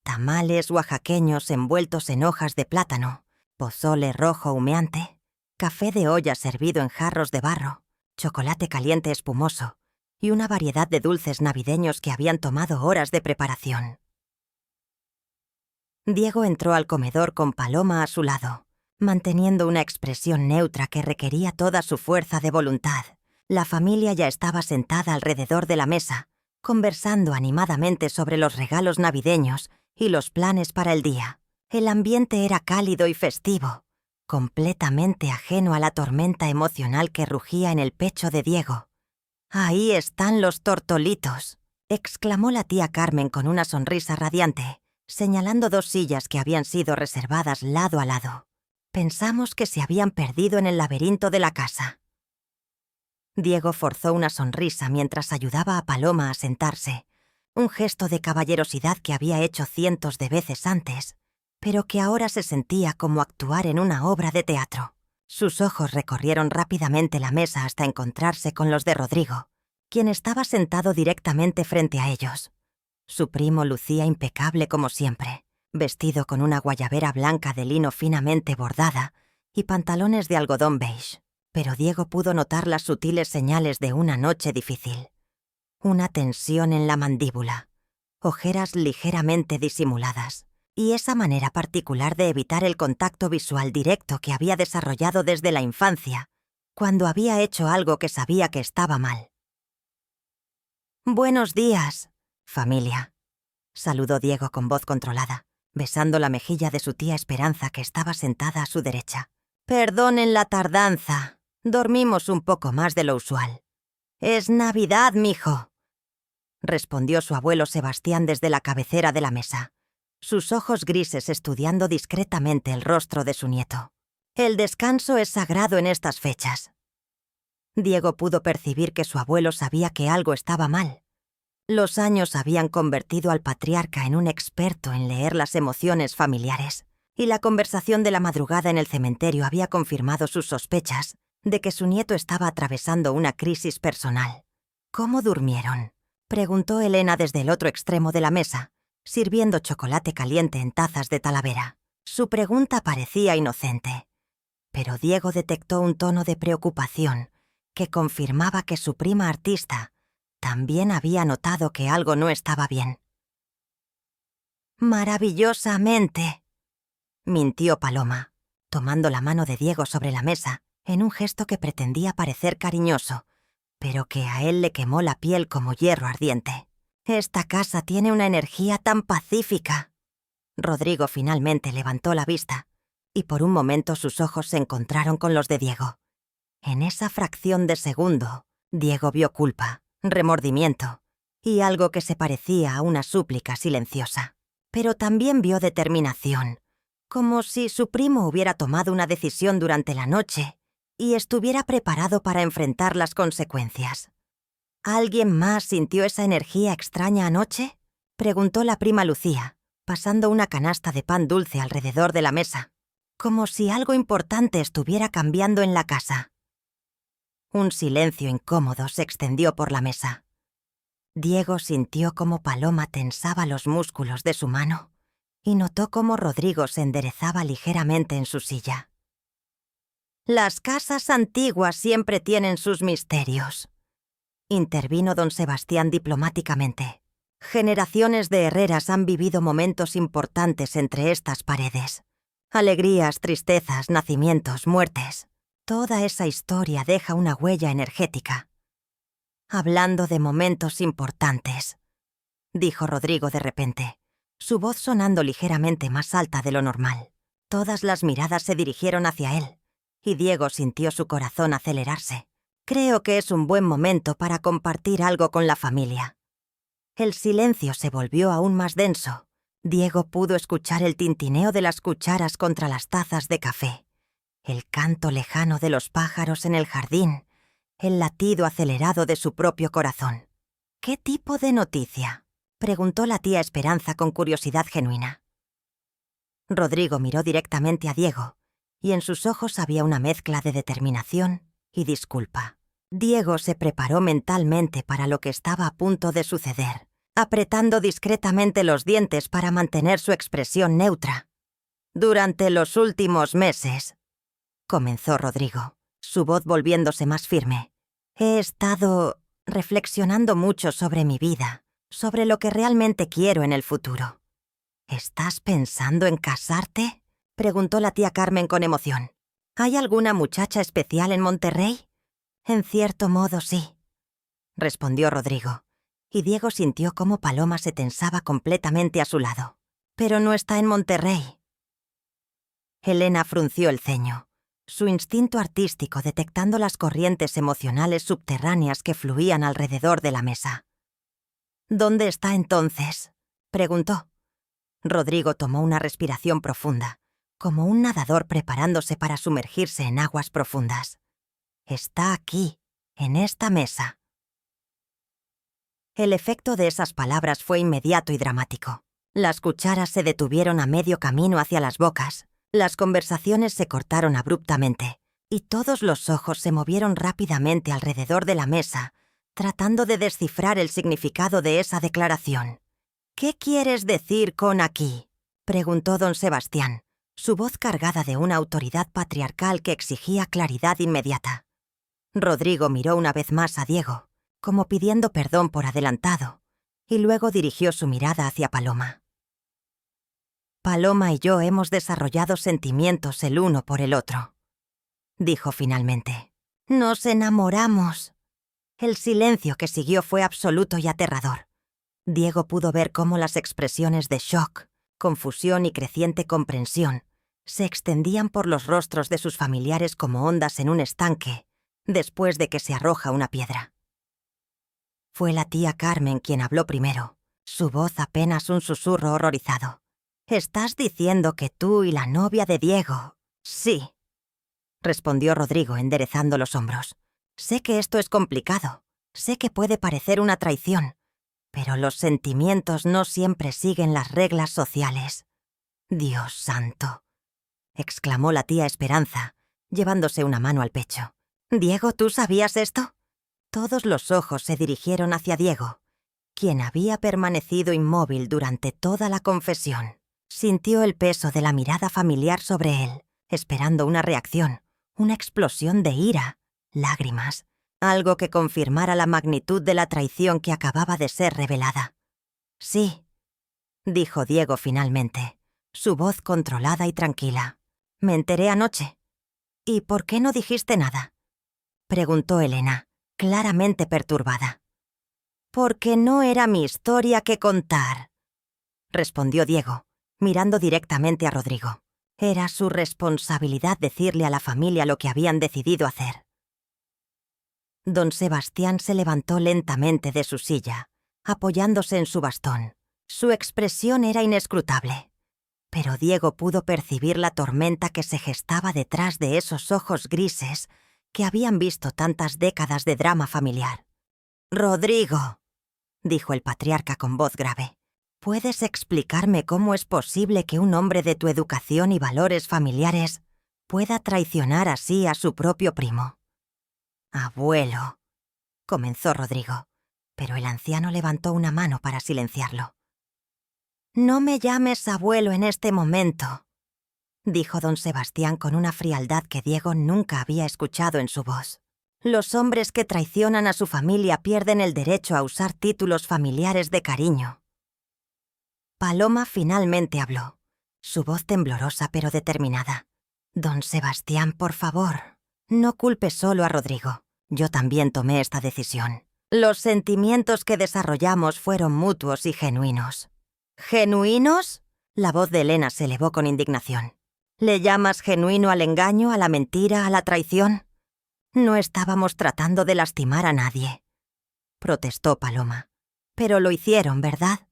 Tamales oaxaqueños envueltos en hojas de plátano, pozole rojo humeante, café de olla servido en jarros de barro, chocolate caliente espumoso y una variedad de dulces navideños que habían tomado horas de preparación. Diego entró al comedor con Paloma a su lado, manteniendo una expresión neutra que requería toda su fuerza de voluntad. La familia ya estaba sentada alrededor de la mesa, conversando animadamente sobre los regalos navideños y los planes para el día. El ambiente era cálido y festivo, completamente ajeno a la tormenta emocional que rugía en el pecho de Diego. «Ahí están los tortolitos», exclamó la tía Carmen con una sonrisa radiante, señalando 2 sillas que habían sido reservadas lado a lado. «Pensamos que se habían perdido en el laberinto de la casa». Diego forzó una sonrisa mientras ayudaba a Paloma a sentarse, un gesto de caballerosidad que había hecho cientos de veces antes, pero que ahora se sentía como actuar en una obra de teatro. Sus ojos recorrieron rápidamente la mesa hasta encontrarse con los de Rodrigo, quien estaba sentado directamente frente a ellos. Su primo lucía impecable como siempre, vestido con una guayabera blanca de lino finamente bordada y pantalones de algodón beige. Pero Diego pudo notar las sutiles señales de una noche difícil. Una tensión en la mandíbula, ojeras ligeramente disimuladas, y esa manera particular de evitar el contacto visual directo que había desarrollado desde la infancia, cuando había hecho algo que sabía que estaba mal. «Buenos días, familia», saludó Diego con voz controlada. besando la mejilla de su tía Esperanza, que estaba sentada a su derecha. «Perdonen la tardanza. Dormimos un poco más de lo usual». «Es Navidad, mijo», respondió su abuelo Sebastián desde la cabecera de la mesa, sus ojos grises estudiando discretamente el rostro de su nieto. «El descanso es sagrado en estas fechas». Diego pudo percibir que su abuelo sabía que algo estaba mal. Los años habían convertido al patriarca en un experto en leer las emociones familiares, y la conversación de la madrugada en el cementerio había confirmado sus sospechas de que su nieto estaba atravesando una crisis personal. «¿Cómo durmieron?», preguntó Elena desde el otro extremo de la mesa, sirviendo chocolate caliente en tazas de talavera. Su pregunta parecía inocente, pero Diego detectó un tono de preocupación que confirmaba que su prima artista también había notado que algo no estaba bien. «Maravillosamente», mintió Paloma, tomando la mano de Diego sobre la mesa en un gesto que pretendía parecer cariñoso, pero que a él le quemó la piel como hierro ardiente. «Esta casa tiene una energía tan pacífica». Rodrigo finalmente levantó la vista, y por un momento sus ojos se encontraron con los de Diego. En esa fracción de segundo, Diego vio culpa, remordimiento y algo que se parecía a una súplica silenciosa. Pero también vio determinación, como si su primo hubiera tomado una decisión durante la noche y estuviera preparado para enfrentar las consecuencias. «¿Alguien más sintió esa energía extraña anoche?», preguntó la prima Lucía, pasando una canasta de pan dulce alrededor de la mesa, como si algo importante estuviera cambiando en la casa. Un silencio incómodo se extendió por la mesa. Diego sintió cómo Paloma tensaba los músculos de su mano y notó cómo Rodrigo se enderezaba ligeramente en su silla. «Las casas antiguas siempre tienen sus misterios», intervino don Sebastián diplomáticamente. «Generaciones de herreras han vivido momentos importantes entre estas paredes. Alegrías, tristezas, nacimientos, muertes. Toda esa historia deja una huella energética». «Hablando de momentos importantes», dijo Rodrigo de repente, su voz sonando ligeramente más alta de lo normal. Todas las miradas se dirigieron hacia él, y Diego sintió su corazón acelerarse. «Creo que es un buen momento para compartir algo con la familia». El silencio se volvió aún más denso. Diego pudo escuchar el tintineo de las cucharas contra las tazas de café, el canto lejano de los pájaros en el jardín, el latido acelerado de su propio corazón. «¿Qué tipo de noticia?», preguntó la tía Esperanza con curiosidad genuina. Rodrigo miró directamente a Diego, y en sus ojos había una mezcla de determinación y disculpa. Diego se preparó mentalmente para lo que estaba a punto de suceder, apretando discretamente los dientes para mantener su expresión neutra. «Durante los últimos meses», comenzó Rodrigo, su voz volviéndose más firme, «he estado reflexionando mucho sobre mi vida, sobre lo que realmente quiero en el futuro». «¿Estás pensando en casarte?», preguntó la tía Carmen con emoción. «¿Hay alguna muchacha especial en Monterrey?». «En cierto modo, sí», respondió Rodrigo, y Diego sintió cómo Paloma se tensaba completamente a su lado. «Pero no está en Monterrey». Elena frunció el ceño, su instinto artístico detectando las corrientes emocionales subterráneas que fluían alrededor de la mesa. «¿Dónde está entonces?», preguntó. Rodrigo tomó una respiración profunda, como un nadador preparándose para sumergirse en aguas profundas. «Está aquí, en esta mesa». El efecto de esas palabras fue inmediato y dramático. Las cucharas se detuvieron a medio camino hacia las bocas, las conversaciones se cortaron abruptamente, y todos los ojos se movieron rápidamente alrededor de la mesa, tratando de descifrar el significado de esa declaración. «¿Qué quieres decir con aquí?», preguntó don Sebastián, su voz cargada de una autoridad patriarcal que exigía claridad inmediata. Rodrigo miró una vez más a Diego, como pidiendo perdón por adelantado, y luego dirigió su mirada hacia Paloma. «Paloma y yo hemos desarrollado sentimientos el uno por el otro», dijo finalmente. «Nos enamoramos». El silencio que siguió fue absoluto y aterrador. Diego pudo ver cómo las expresiones de shock, Confusión y creciente comprensión se extendían por los rostros de sus familiares como ondas en un estanque después de que se arroja una piedra. Fue la tía Carmen quien habló primero, su voz apenas un susurro horrorizado. «¿Estás diciendo que tú y la novia de Diego...?» «Sí», respondió Rodrigo enderezando los hombros. «Sé que esto es complicado, sé que puede parecer una traición, pero los sentimientos no siempre siguen las reglas sociales». «Dios santo», exclamó la tía Esperanza, llevándose una mano al pecho. «Diego, ¿tú sabías esto?» Todos los ojos se dirigieron hacia Diego, quien había permanecido inmóvil durante toda la confesión. Sintió el peso de la mirada familiar sobre él, esperando una reacción, una explosión de ira, lágrimas, algo que confirmara la magnitud de la traición que acababa de ser revelada. «Sí», dijo Diego finalmente, su voz controlada y tranquila. «Me enteré anoche». «¿Y por qué no dijiste nada?», preguntó Elena, claramente perturbada. «Porque no era mi historia que contar», respondió Diego, mirando directamente a Rodrigo. Era su responsabilidad decirle a la familia lo que habían decidido hacer. Don Sebastián se levantó lentamente de su silla, apoyándose en su bastón. Su expresión era inescrutable, pero Diego pudo percibir la tormenta que se gestaba detrás de esos ojos grises que habían visto tantas décadas de drama familiar. «Rodrigo», dijo el patriarca con voz grave, ¿puedes explicarme cómo es posible que un hombre de tu educación y valores familiares pueda traicionar así a su propio primo? «Abuelo», comenzó Rodrigo, pero el anciano levantó una mano para silenciarlo. «No me llames abuelo en este momento», dijo don Sebastián con una frialdad que Diego nunca había escuchado en su voz. «Los hombres que traicionan a su familia pierden el derecho a usar títulos familiares de cariño». Paloma finalmente habló, su voz temblorosa pero determinada. «Don Sebastián, por favor, no culpe solo a Rodrigo. Yo también tomé esta decisión. Los sentimientos que desarrollamos fueron mutuos y genuinos». «¿Genuinos?», la voz de Elena se elevó con indignación. «¿Le llamas genuino al engaño, a la mentira, a la traición? No estábamos tratando de lastimar a nadie», protestó Paloma. «Pero lo hicieron, ¿verdad?»,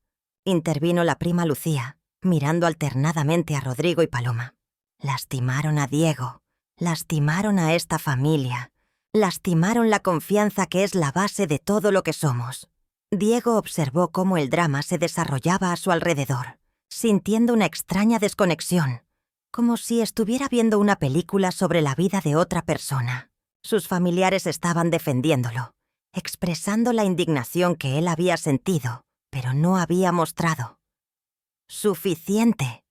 intervino la prima Lucía, mirando alternadamente a Rodrigo y Paloma. «Lastimaron a Diego, lastimaron a esta familia, lastimaron la confianza que es la base de todo lo que somos». Diego observó cómo el drama se desarrollaba a su alrededor, sintiendo una extraña desconexión, como si estuviera viendo una película sobre la vida de otra persona. Sus familiares estaban defendiéndolo, expresando la indignación que él había sentido, pero no había mostrado. «Suficiente»,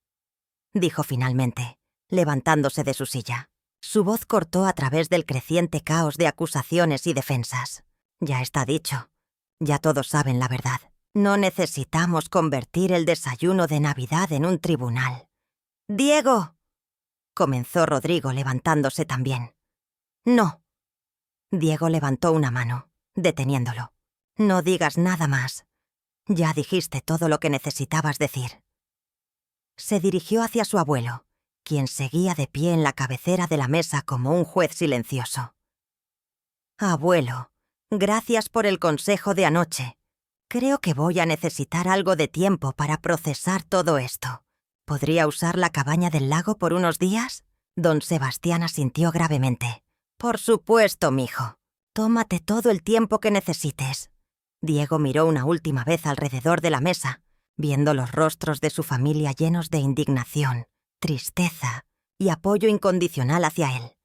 dijo finalmente, levantándose de su silla. Su voz cortó a través del creciente caos de acusaciones y defensas. «Ya está dicho. Ya todos saben la verdad. No necesitamos convertir el desayuno de Navidad en un tribunal». «Diego», comenzó Rodrigo levantándose también. «No». Diego levantó una mano, deteniéndolo. «No digas nada más. Ya dijiste todo lo que necesitabas decir». Se dirigió hacia su abuelo, quien seguía de pie en la cabecera de la mesa como un juez silencioso. «Abuelo, gracias por el consejo de anoche. Creo que voy a necesitar algo de tiempo para procesar todo esto. ¿Podría usar la cabaña del lago por unos días?». Don Sebastián asintió gravemente. «Por supuesto, mijo. Tómate todo el tiempo que necesites». Diego miró una última vez alrededor de la mesa, viendo los rostros de su familia llenos de indignación, tristeza y apoyo incondicional hacia él.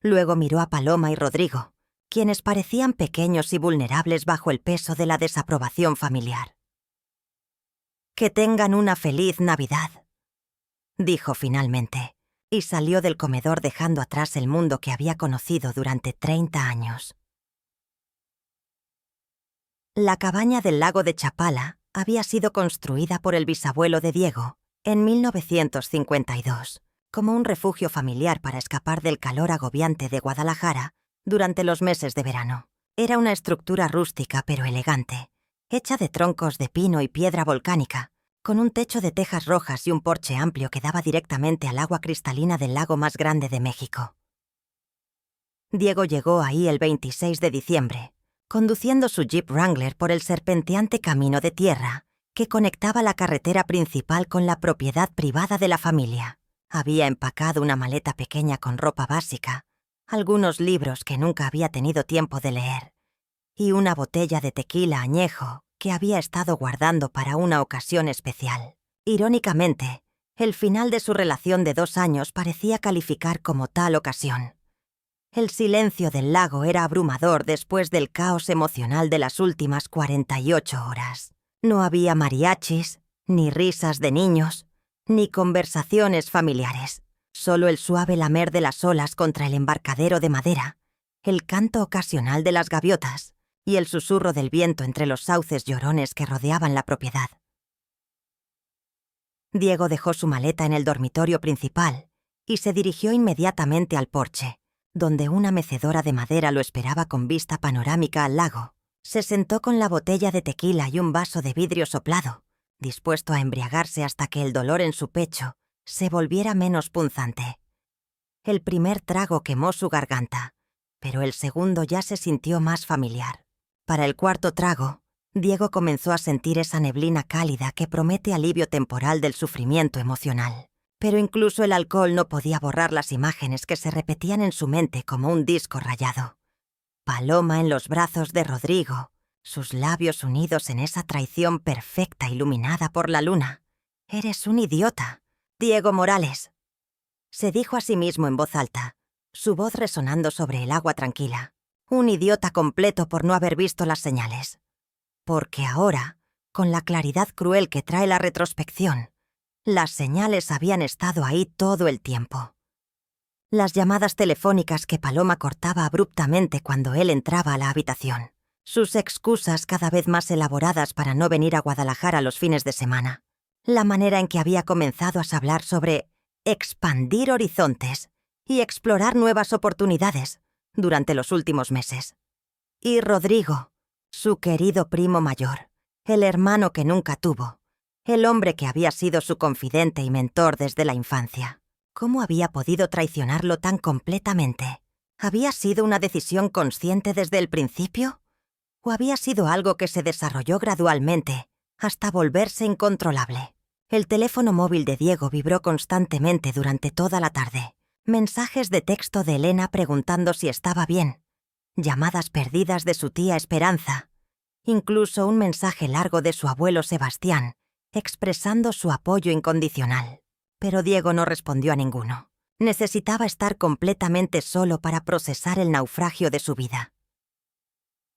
Luego miró a Paloma y Rodrigo, quienes parecían pequeños y vulnerables bajo el peso de la desaprobación familiar. «Que tengan una feliz Navidad», dijo finalmente, y salió del comedor dejando atrás el mundo que había conocido durante 30 años. La cabaña del lago de Chapala había sido construida por el bisabuelo de Diego en 1952, como un refugio familiar para escapar del calor agobiante de Guadalajara durante los meses de verano. Era una estructura rústica pero elegante, hecha de troncos de pino y piedra volcánica, con un techo de tejas rojas y un porche amplio que daba directamente al agua cristalina del lago más grande de México. Diego llegó ahí el 26 de diciembre, conduciendo su Jeep Wrangler por el serpenteante camino de tierra que conectaba la carretera principal con la propiedad privada de la familia. Había empacado una maleta pequeña con ropa básica, algunos libros que nunca había tenido tiempo de leer, y una botella de tequila añejo que había estado guardando para una ocasión especial. Irónicamente, el final de su relación de 2 años parecía calificar como tal ocasión. El silencio del lago era abrumador después del caos emocional de las últimas 48 horas. No había mariachis, ni risas de niños, ni conversaciones familiares. Solo el suave lamer de las olas contra el embarcadero de madera, el canto ocasional de las gaviotas y el susurro del viento entre los sauces llorones que rodeaban la propiedad. Diego dejó su maleta en el dormitorio principal y se dirigió inmediatamente al porche, donde una mecedora de madera lo esperaba con vista panorámica al lago. Se sentó con la botella de tequila y un vaso de vidrio soplado, dispuesto a embriagarse hasta que el dolor en su pecho se volviera menos punzante. El primer trago quemó su garganta, pero el segundo ya se sintió más familiar. Para el cuarto trago, Diego comenzó a sentir esa neblina cálida que promete alivio temporal del sufrimiento emocional. Pero incluso el alcohol no podía borrar las imágenes que se repetían en su mente como un disco rayado. Paloma en los brazos de Rodrigo, sus labios unidos en esa traición perfecta iluminada por la luna. «Eres un idiota, Diego Morales», se dijo a sí mismo en voz alta, su voz resonando sobre el agua tranquila. Un idiota completo por no haber visto las señales. Porque ahora, con la claridad cruel que trae la retrospección, las señales habían estado ahí todo el tiempo. Las llamadas telefónicas que Paloma cortaba abruptamente cuando él entraba a la habitación. Sus excusas cada vez más elaboradas para no venir a Guadalajara los fines de semana. La manera en que había comenzado a hablar sobre expandir horizontes y explorar nuevas oportunidades durante los últimos meses. Y Rodrigo, su querido primo mayor, el hermano que nunca tuvo, el hombre que había sido su confidente y mentor desde la infancia. ¿Cómo había podido traicionarlo tan completamente? ¿Había sido una decisión consciente desde el principio? ¿O había sido algo que se desarrolló gradualmente hasta volverse incontrolable? El teléfono móvil de Diego vibró constantemente durante toda la tarde. Mensajes de texto de Elena preguntando si estaba bien. Llamadas perdidas de su tía Esperanza. Incluso un mensaje largo de su abuelo Sebastián, expresando su apoyo incondicional. Pero Diego no respondió a ninguno. Necesitaba estar completamente solo para procesar el naufragio de su vida.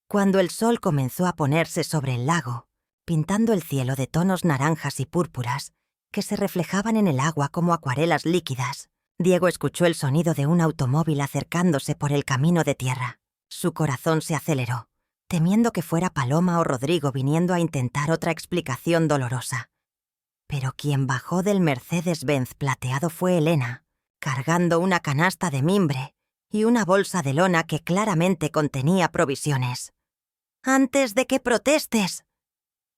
Cuando el sol comenzó a ponerse sobre el lago, pintando el cielo de tonos naranjas y púrpuras que se reflejaban en el agua como acuarelas líquidas, Diego escuchó el sonido de un automóvil acercándose por el camino de tierra. Su corazón se aceleró, temiendo que fuera Paloma o Rodrigo viniendo a intentar otra explicación dolorosa. Pero quien bajó del Mercedes-Benz plateado fue Elena, cargando una canasta de mimbre y una bolsa de lona que claramente contenía provisiones. «¡Antes de que protestes!»,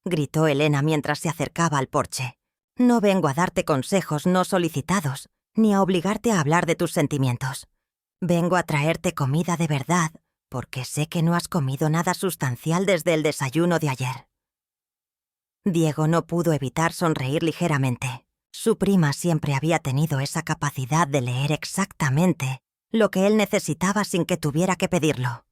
gritó Elena mientras se acercaba al porche. «No vengo a darte consejos no solicitados, ni a obligarte a hablar de tus sentimientos. Vengo a traerte comida de verdad, porque sé que no has comido nada sustancial desde el desayuno de ayer». Diego no pudo evitar sonreír ligeramente. Su prima siempre había tenido esa capacidad de leer exactamente lo que él necesitaba sin que tuviera que pedirlo.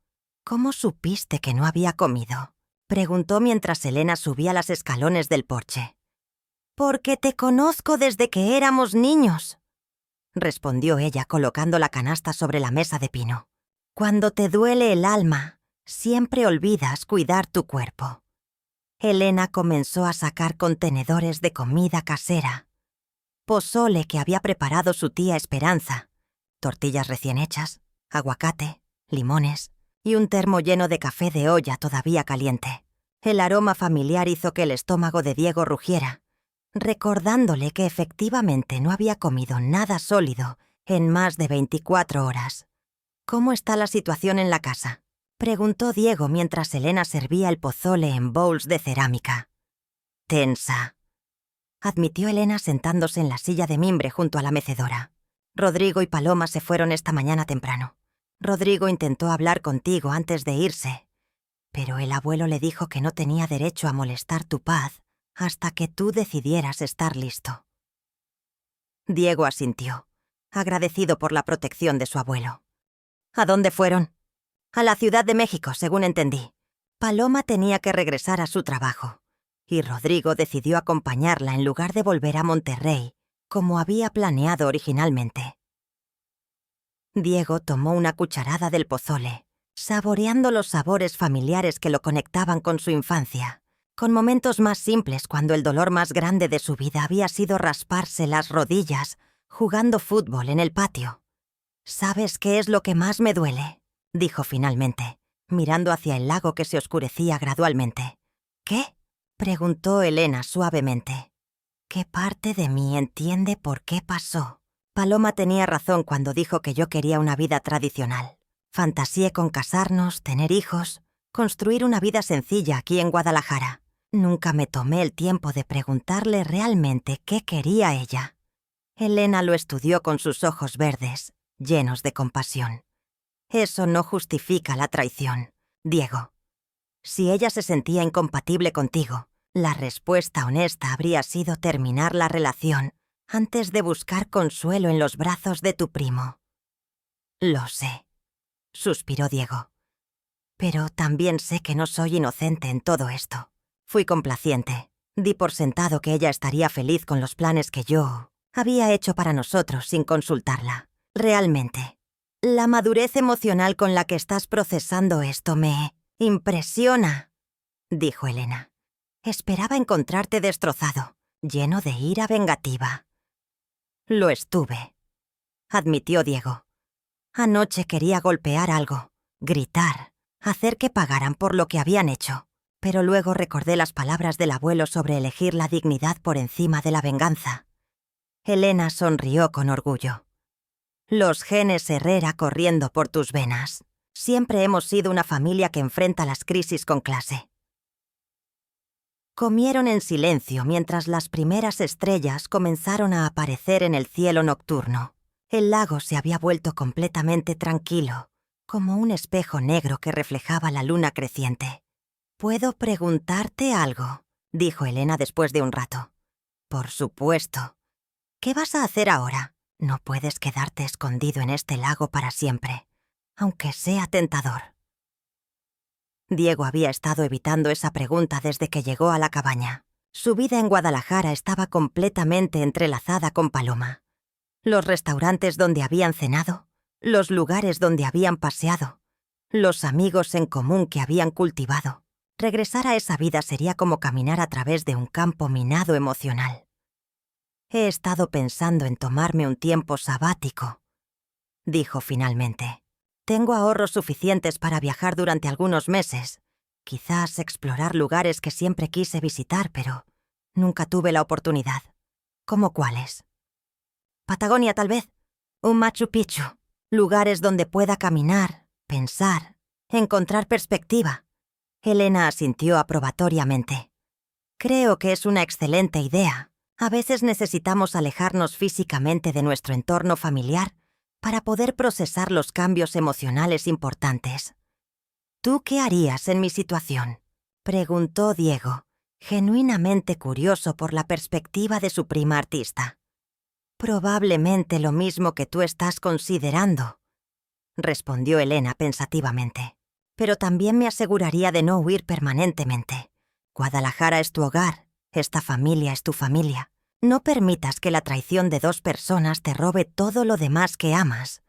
«¿Cómo supiste que no había comido?», preguntó mientras Elena subía los escalones del porche. «Porque te conozco desde que éramos niños», respondió ella colocando la canasta sobre la mesa de pino. «Cuando te duele el alma, siempre olvidas cuidar tu cuerpo». Elena comenzó a sacar contenedores de comida casera. Pozole que había preparado su tía Esperanza, tortillas recién hechas, aguacate, limones y un termo lleno de café de olla todavía caliente. El aroma familiar hizo que el estómago de Diego rugiera, recordándole que efectivamente no había comido nada sólido en más de 24 horas. «¿Cómo está la situación en la casa?», preguntó Diego mientras Elena servía el pozole en bowls de cerámica. «Tensa», admitió Elena sentándose en la silla de mimbre junto a la mecedora. Rodrigo y Paloma se fueron esta mañana temprano. Rodrigo intentó hablar contigo antes de irse, pero el abuelo le dijo que no tenía derecho a molestar tu paz hasta que tú decidieras estar listo. Diego asintió, agradecido por la protección de su abuelo. ¿A dónde fueron? A la Ciudad de México, según entendí. Paloma tenía que regresar a su trabajo, y Rodrigo decidió acompañarla en lugar de volver a Monterrey, como había planeado originalmente. Diego tomó una cucharada del pozole, saboreando los sabores familiares que lo conectaban con su infancia, con momentos más simples cuando el dolor más grande de su vida había sido rasparse las rodillas jugando fútbol en el patio. «¿Sabes qué es lo que más me duele?», dijo finalmente, mirando hacia el lago que se oscurecía gradualmente. «¿Qué?», preguntó Elena suavemente. «¿Qué parte de mí entiende por qué pasó?» Paloma tenía razón cuando dijo que yo quería una vida tradicional. Fantaseé con casarnos, tener hijos, construir una vida sencilla aquí en Guadalajara. Nunca me tomé el tiempo de preguntarle realmente qué quería ella. Elena lo estudió con sus ojos verdes, llenos de compasión. Eso no justifica la traición, Diego. Si ella se sentía incompatible contigo, la respuesta honesta habría sido terminar la relación antes de buscar consuelo en los brazos de tu primo. Lo sé, suspiró Diego. Pero también sé que no soy inocente en todo esto. Fui complaciente. Di por sentado que ella estaría feliz con los planes que yo había hecho para nosotros sin consultarla. Realmente, la madurez emocional con la que estás procesando esto me impresiona, dijo Elena. Esperaba encontrarte destrozado, lleno de ira vengativa. Lo estuve, admitió Diego. Anoche quería golpear algo, gritar, hacer que pagaran por lo que habían hecho, pero luego recordé las palabras del abuelo sobre elegir la dignidad por encima de la venganza. Elena sonrió con orgullo. Los genes Herrera corriendo por tus venas. Siempre hemos sido una familia que enfrenta las crisis con clase. Comieron en silencio mientras las primeras estrellas comenzaron a aparecer en el cielo nocturno. El lago se había vuelto completamente tranquilo, como un espejo negro que reflejaba la luna creciente. «¿Puedo preguntarte algo?», dijo Elena después de un rato. «Por supuesto. ¿Qué vas a hacer ahora? No puedes quedarte escondido en este lago para siempre, aunque sea tentador». Diego había estado evitando esa pregunta desde que llegó a la cabaña. Su vida en Guadalajara estaba completamente entrelazada con Paloma. Los restaurantes donde habían cenado, los lugares donde habían paseado, los amigos en común que habían cultivado. Regresar a esa vida sería como caminar a través de un campo minado emocional. «He estado pensando en tomarme un tiempo sabático», dijo finalmente. «Tengo ahorros suficientes para viajar durante algunos meses. Quizás explorar lugares que siempre quise visitar, pero nunca tuve la oportunidad. ¿Cómo cuáles? Patagonia, tal vez. Un Machu Picchu. Lugares donde pueda caminar, pensar, encontrar perspectiva». Elena asintió aprobatoriamente. «Creo que es una excelente idea. A veces necesitamos alejarnos físicamente de nuestro entorno familiar para poder procesar los cambios emocionales importantes». «¿Tú qué harías en mi situación?», preguntó Diego, genuinamente curioso por la perspectiva de su prima artista. «Probablemente lo mismo que tú estás considerando», respondió Elena pensativamente. «Pero también me aseguraría de no huir permanentemente. Guadalajara es tu hogar, esta familia es tu familia. No permitas que la traición de dos personas te robe todo lo demás que amas».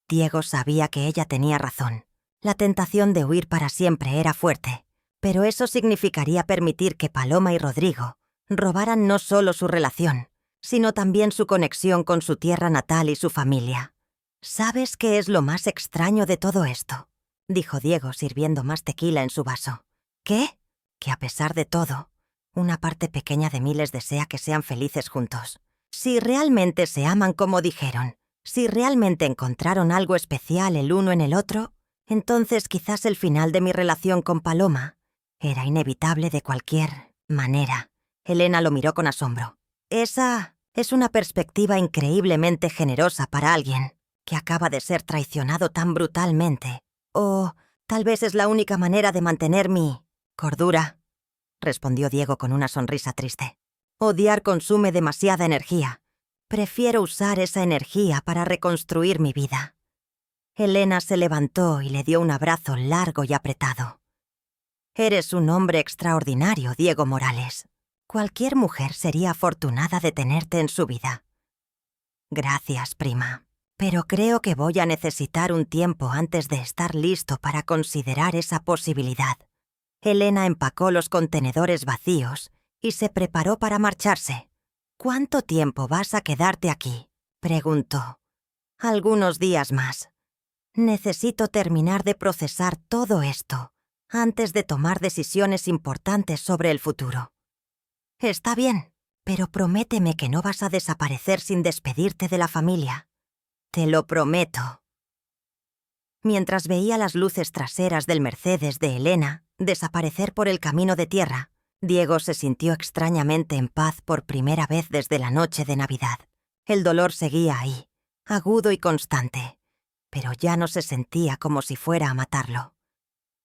Diego sabía que ella tenía razón. La tentación de huir para siempre era fuerte, pero eso significaría permitir que Paloma y Rodrigo robaran no solo su relación, sino también su conexión con su tierra natal y su familia. «¿Sabes qué es lo más extraño de todo esto?», dijo Diego sirviendo más tequila en su vaso. «¿Qué?». «Que a pesar de todo, una parte pequeña de mí les desea que sean felices juntos. Si realmente se aman como dijeron, si realmente encontraron algo especial el uno en el otro, entonces quizás el final de mi relación con Paloma era inevitable de cualquier manera. Elena lo miró con asombro. Esa es una perspectiva increíblemente generosa para alguien que acaba de ser traicionado tan brutalmente. O tal vez es la única manera de mantener mi cordura, respondió Diego con una sonrisa triste. Odiar consume demasiada energía. Prefiero usar esa energía para reconstruir mi vida. Elena se levantó y le dio un abrazo largo y apretado. Eres un hombre extraordinario, Diego Morales. Cualquier mujer sería afortunada de tenerte en su vida. Gracias, prima. Pero creo que voy a necesitar un tiempo antes de estar listo para considerar esa posibilidad. Elena empacó los contenedores vacíos y se preparó para marcharse. ¿Cuánto tiempo vas a quedarte aquí?, preguntó. Algunos días más. Necesito terminar de procesar todo esto antes de tomar decisiones importantes sobre el futuro. Está bien, pero prométeme que no vas a desaparecer sin despedirte de la familia. Te lo prometo. Mientras veía las luces traseras del Mercedes de Elena desaparecer por el camino de tierra, Diego se sintió extrañamente en paz por primera vez desde la noche de Navidad. El dolor seguía ahí, agudo y constante, pero ya no se sentía como si fuera a matarlo.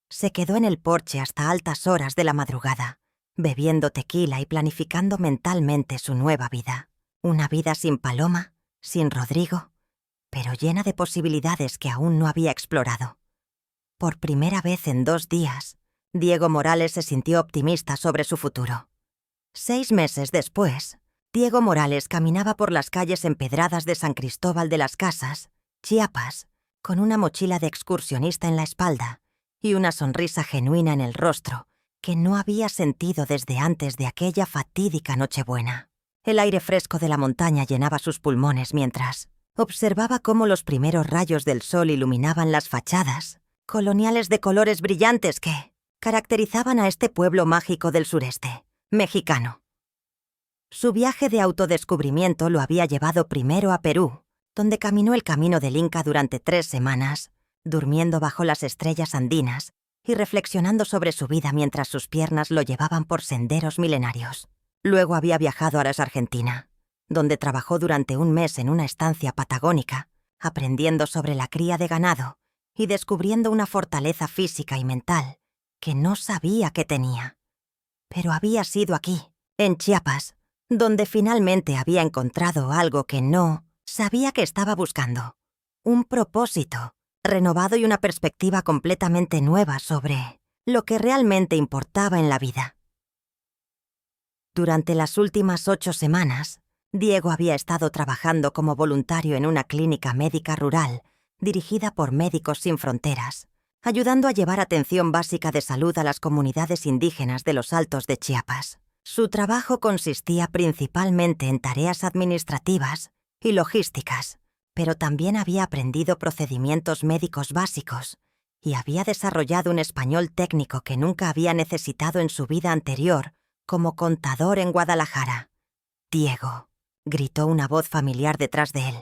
Se quedó en el porche hasta altas horas de la madrugada, bebiendo tequila y planificando mentalmente su nueva vida. Una vida sin Paloma, sin Rodrigo, pero llena de posibilidades que aún no había explorado. Por primera vez en 2 días, Diego Morales se sintió optimista sobre su futuro. 6 meses después, Diego Morales caminaba por las calles empedradas de San Cristóbal de las Casas, Chiapas, con una mochila de excursionista en la espalda y una sonrisa genuina en el rostro que no había sentido desde antes de aquella fatídica Nochebuena. El aire fresco de la montaña llenaba sus pulmones mientras observaba cómo los primeros rayos del sol iluminaban las fachadas coloniales de colores brillantes que caracterizaban a este pueblo mágico del sureste, mexicano. Su viaje de autodescubrimiento lo había llevado primero a Perú, donde caminó el camino del Inca durante 3 semanas, durmiendo bajo las estrellas andinas y reflexionando sobre su vida mientras sus piernas lo llevaban por senderos milenarios. Luego había viajado a la Argentina, donde trabajó durante 1 mes en una estancia patagónica, aprendiendo sobre la cría de ganado y descubriendo una fortaleza física y mental que no sabía que tenía. Pero había sido aquí, en Chiapas, donde finalmente había encontrado algo que no sabía que estaba buscando. Un propósito renovado y una perspectiva completamente nueva sobre lo que realmente importaba en la vida. Durante las últimas 8 semanas, Diego había estado trabajando como voluntario en una clínica médica rural dirigida por Médicos Sin Fronteras, ayudando a llevar atención básica de salud a las comunidades indígenas de los Altos de Chiapas. Su trabajo consistía principalmente en tareas administrativas y logísticas, pero también había aprendido procedimientos médicos básicos y había desarrollado un español técnico que nunca había necesitado en su vida anterior como contador en Guadalajara. «Diego», gritó una voz familiar detrás de él.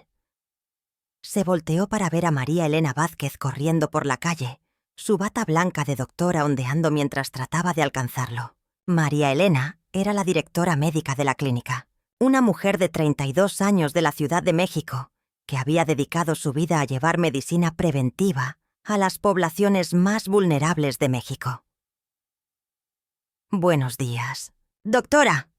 Se volteó para ver a María Elena Vázquez corriendo por la calle, su bata blanca de doctora ondeando mientras trataba de alcanzarlo. María Elena era la directora médica de la clínica, una mujer de 32 años de la Ciudad de México, que había dedicado su vida a llevar medicina preventiva a las poblaciones más vulnerables de México. «Buenos días. Doctora»,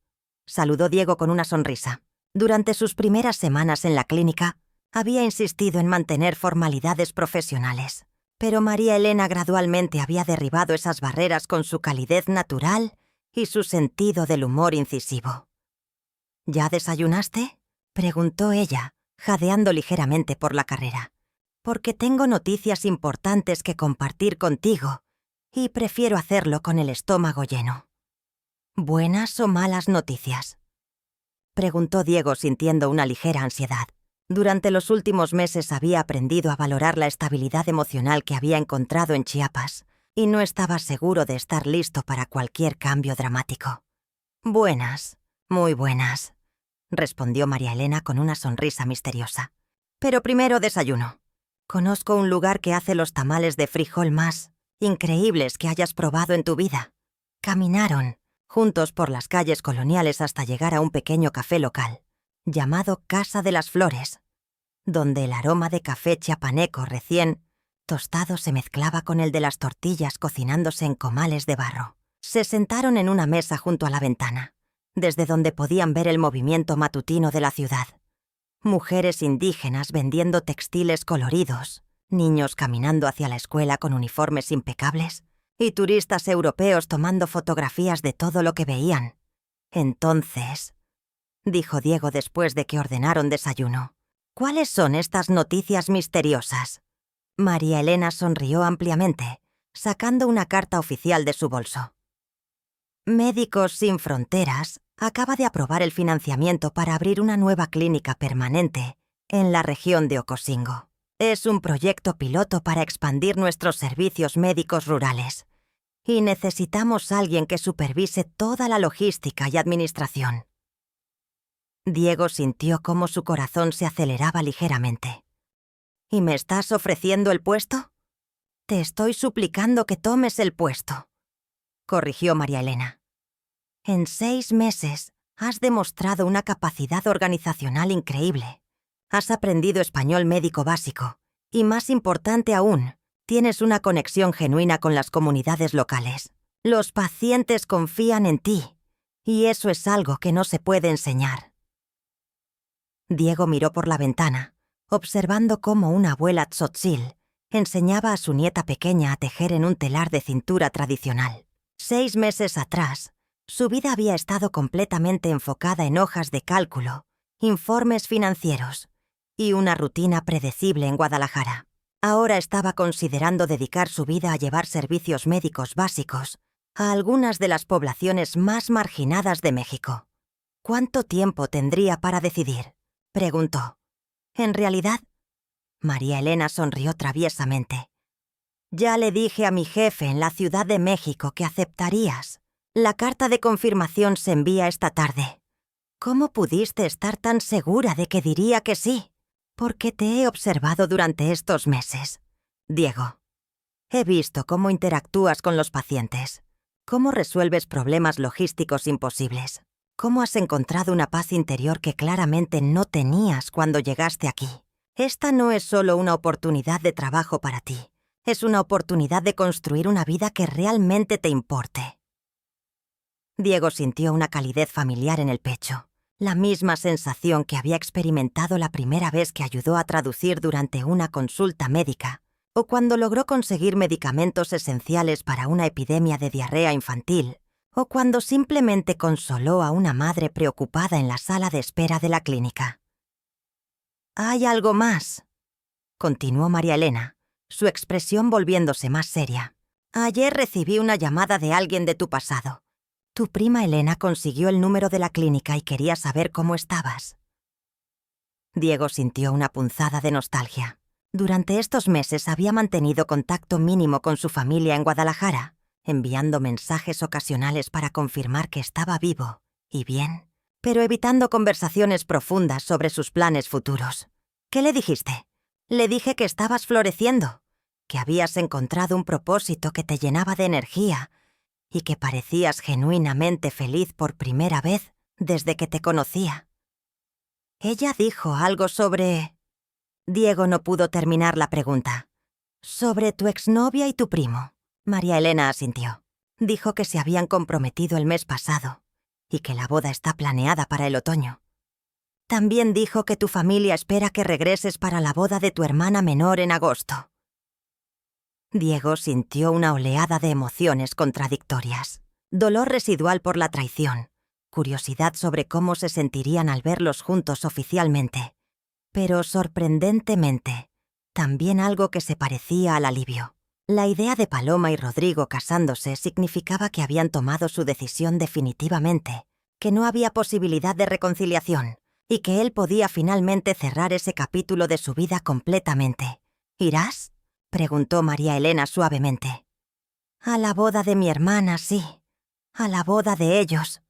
saludó Diego con una sonrisa. Durante sus primeras semanas en la clínica, había insistido en mantener formalidades profesionales, pero María Elena gradualmente había derribado esas barreras con su calidez natural y su sentido del humor incisivo. «¿Ya desayunaste?», preguntó ella, jadeando ligeramente por la carrera. «Porque tengo noticias importantes que compartir contigo y prefiero hacerlo con el estómago lleno». «¿Buenas o malas noticias?», preguntó Diego sintiendo una ligera ansiedad. Durante los últimos meses había aprendido a valorar la estabilidad emocional que había encontrado en Chiapas y no estaba seguro de estar listo para cualquier cambio dramático. «Buenas, muy buenas», respondió María Elena con una sonrisa misteriosa. «Pero primero desayuno. Conozco un lugar que hace los tamales de frijol más increíbles que hayas probado en tu vida. Caminaron juntos por las calles coloniales hasta llegar a un pequeño café local, llamado Casa de las Flores, donde el aroma de café chiapaneco recién tostado se mezclaba con el de las tortillas cocinándose en comales de barro. Se sentaron en una mesa junto a la ventana, desde donde podían ver el movimiento matutino de la ciudad. Mujeres indígenas vendiendo textiles coloridos, niños caminando hacia la escuela con uniformes impecables y turistas europeos tomando fotografías de todo lo que veían. Entonces, dijo Diego después de que ordenaron desayuno, ¿cuáles son estas noticias misteriosas? María Elena sonrió ampliamente, sacando una carta oficial de su bolso. Médicos Sin Fronteras acaba de aprobar el financiamiento para abrir una nueva clínica permanente en la región de Ocosingo. Es un proyecto piloto para expandir nuestros servicios médicos rurales y necesitamos a alguien que supervise toda la logística y administración. Diego sintió cómo su corazón se aceleraba ligeramente. ¿Y me estás ofreciendo el puesto? Te estoy suplicando que tomes el puesto, corrigió María Elena. En 6 meses has demostrado una capacidad organizacional increíble. Has aprendido español médico básico y, más importante aún, tienes una conexión genuina con las comunidades locales. Los pacientes confían en ti y eso es algo que no se puede enseñar. Diego miró por la ventana, observando cómo una abuela tzotzil enseñaba a su nieta pequeña a tejer en un telar de cintura tradicional. 6 meses atrás, su vida había estado completamente enfocada en hojas de cálculo, informes financieros y una rutina predecible en Guadalajara. Ahora estaba considerando dedicar su vida a llevar servicios médicos básicos a algunas de las poblaciones más marginadas de México. ¿Cuánto tiempo tendría para decidir?, preguntó. En realidad, María Elena sonrió traviesamente. Ya le dije a mi jefe en la Ciudad de México que aceptarías. La carta de confirmación se envía esta tarde. ¿Cómo pudiste estar tan segura de que diría que sí? Porque te he observado durante estos meses, Diego. He visto cómo interactúas con los pacientes, cómo resuelves problemas logísticos imposibles, cómo has encontrado una paz interior que claramente no tenías cuando llegaste aquí. Esta no es solo una oportunidad de trabajo para ti, es una oportunidad de construir una vida que realmente te importe. Diego sintió una calidez familiar en el pecho, la misma sensación que había experimentado la primera vez que ayudó a traducir durante una consulta médica, o cuando logró conseguir medicamentos esenciales para una epidemia de diarrea infantil, o cuando simplemente consoló a una madre preocupada en la sala de espera de la clínica. «Hay algo más», continuó María Elena, su expresión volviéndose más seria. «Ayer recibí una llamada de alguien de tu pasado. Tu prima Elena consiguió el número de la clínica y quería saber cómo estabas». Diego sintió una punzada de nostalgia. Durante estos meses había mantenido contacto mínimo con su familia en Guadalajara, enviando mensajes ocasionales para confirmar que estaba vivo y bien, pero evitando conversaciones profundas sobre sus planes futuros. ¿Qué le dijiste? Le dije que estabas floreciendo, que habías encontrado un propósito que te llenaba de energía y que parecías genuinamente feliz por primera vez desde que te conocía. Ella dijo algo sobre... Diego no pudo terminar la pregunta. Sobre tu exnovia y tu primo. María Elena asintió. Dijo que se habían comprometido el mes pasado y que la boda está planeada para el otoño. También dijo que tu familia espera que regreses para la boda de tu hermana menor en agosto. Diego sintió una oleada de emociones contradictorias. Dolor residual por la traición, curiosidad sobre cómo se sentirían al verlos juntos oficialmente, pero sorprendentemente, también algo que se parecía al alivio. La idea de Paloma y Rodrigo casándose significaba que habían tomado su decisión definitivamente, que no había posibilidad de reconciliación y que él podía finalmente cerrar ese capítulo de su vida completamente. ¿Irás?, preguntó María Elena suavemente. A la boda de mi hermana, sí. A la boda de ellos.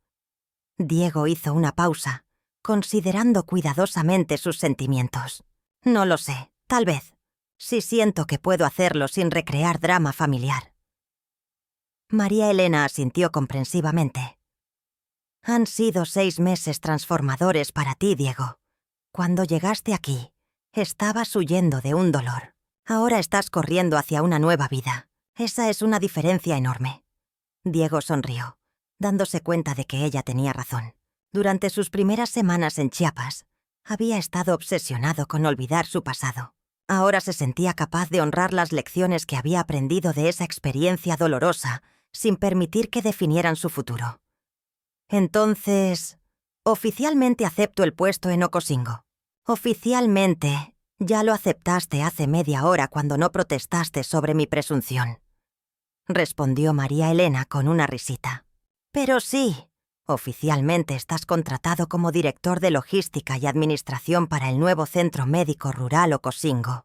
Diego hizo una pausa, considerando cuidadosamente sus sentimientos. No lo sé, tal vez. Sí siento que puedo hacerlo sin recrear drama familiar. María Elena asintió comprensivamente. Han sido 6 meses transformadores para ti, Diego. Cuando llegaste aquí, estabas huyendo de un dolor. Ahora estás corriendo hacia una nueva vida. Esa es una diferencia enorme. Diego sonrió, dándose cuenta de que ella tenía razón. Durante sus primeras semanas en Chiapas, había estado obsesionado con olvidar su pasado. Ahora se sentía capaz de honrar las lecciones que había aprendido de esa experiencia dolorosa, sin permitir que definieran su futuro. Entonces, oficialmente acepto el puesto en Ocosingo. Oficialmente, ya lo aceptaste hace media hora cuando no protestaste sobre mi presunción, respondió María Elena con una risita. Pero sí, oficialmente estás contratado como director de logística y administración para el nuevo Centro Médico Rural Ocosingo.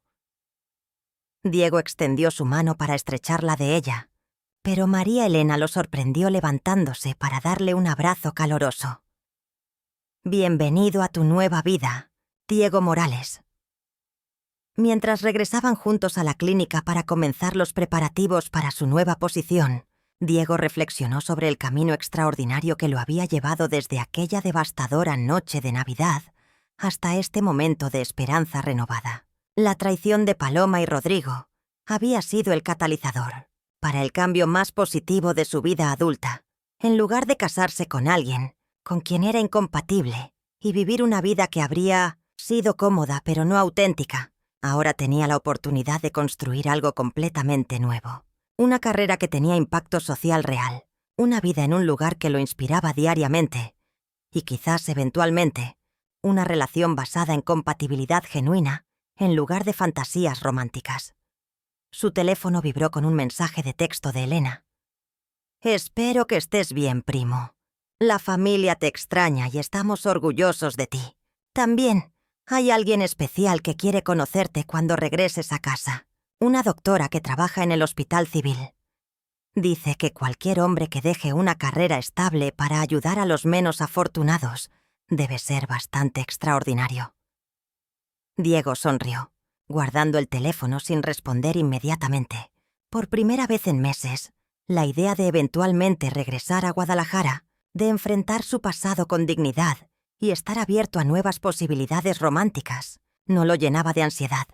Diego extendió su mano para estrecharla la de ella, pero María Elena lo sorprendió levantándose para darle un abrazo caloroso. Bienvenido a tu nueva vida, Diego Morales. Mientras regresaban juntos a la clínica para comenzar los preparativos para su nueva posición, Diego reflexionó sobre el camino extraordinario que lo había llevado desde aquella devastadora noche de Navidad hasta este momento de esperanza renovada. La traición de Paloma y Rodrigo había sido el catalizador para el cambio más positivo de su vida adulta. En lugar de casarse con alguien con quien era incompatible y vivir una vida que habría sido cómoda pero no auténtica, ahora tenía la oportunidad de construir algo completamente nuevo. Una carrera que tenía impacto social real, una vida en un lugar que lo inspiraba diariamente y quizás eventualmente una relación basada en compatibilidad genuina en lugar de fantasías románticas. Su teléfono vibró con un mensaje de texto de Elena. Espero que estés bien, primo. La familia te extraña y estamos orgullosos de ti. También hay alguien especial que quiere conocerte cuando regreses a casa. Una doctora que trabaja en el hospital civil. Dice que cualquier hombre que deje una carrera estable para ayudar a los menos afortunados debe ser bastante extraordinario. Diego sonrió, guardando el teléfono sin responder inmediatamente. Por primera vez en meses, la idea de eventualmente regresar a Guadalajara, de enfrentar su pasado con dignidad y estar abierto a nuevas posibilidades románticas, no lo llenaba de ansiedad.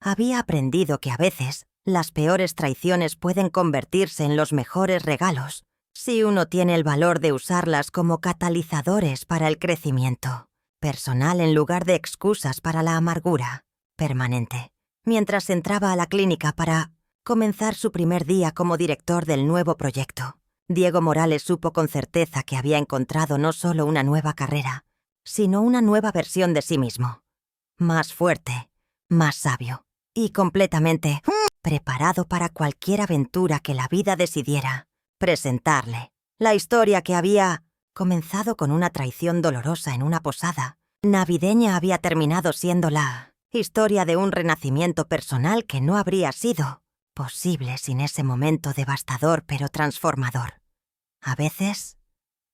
Había aprendido que a veces las peores traiciones pueden convertirse en los mejores regalos si uno tiene el valor de usarlas como catalizadores para el crecimiento personal en lugar de excusas para la amargura permanente. Mientras entraba a la clínica para comenzar su primer día como director del nuevo proyecto, Diego Morales supo con certeza que había encontrado no solo una nueva carrera, sino una nueva versión de sí mismo. Más fuerte, más sabio y completamente preparado para cualquier aventura que la vida decidiera presentarle. La historia que había comenzado con una traición dolorosa en una posada navideña había terminado siendo la historia de un renacimiento personal que no habría sido posible sin ese momento devastador pero transformador. A veces,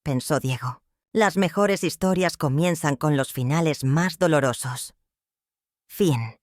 pensó Diego, las mejores historias comienzan con los finales más dolorosos. Fin.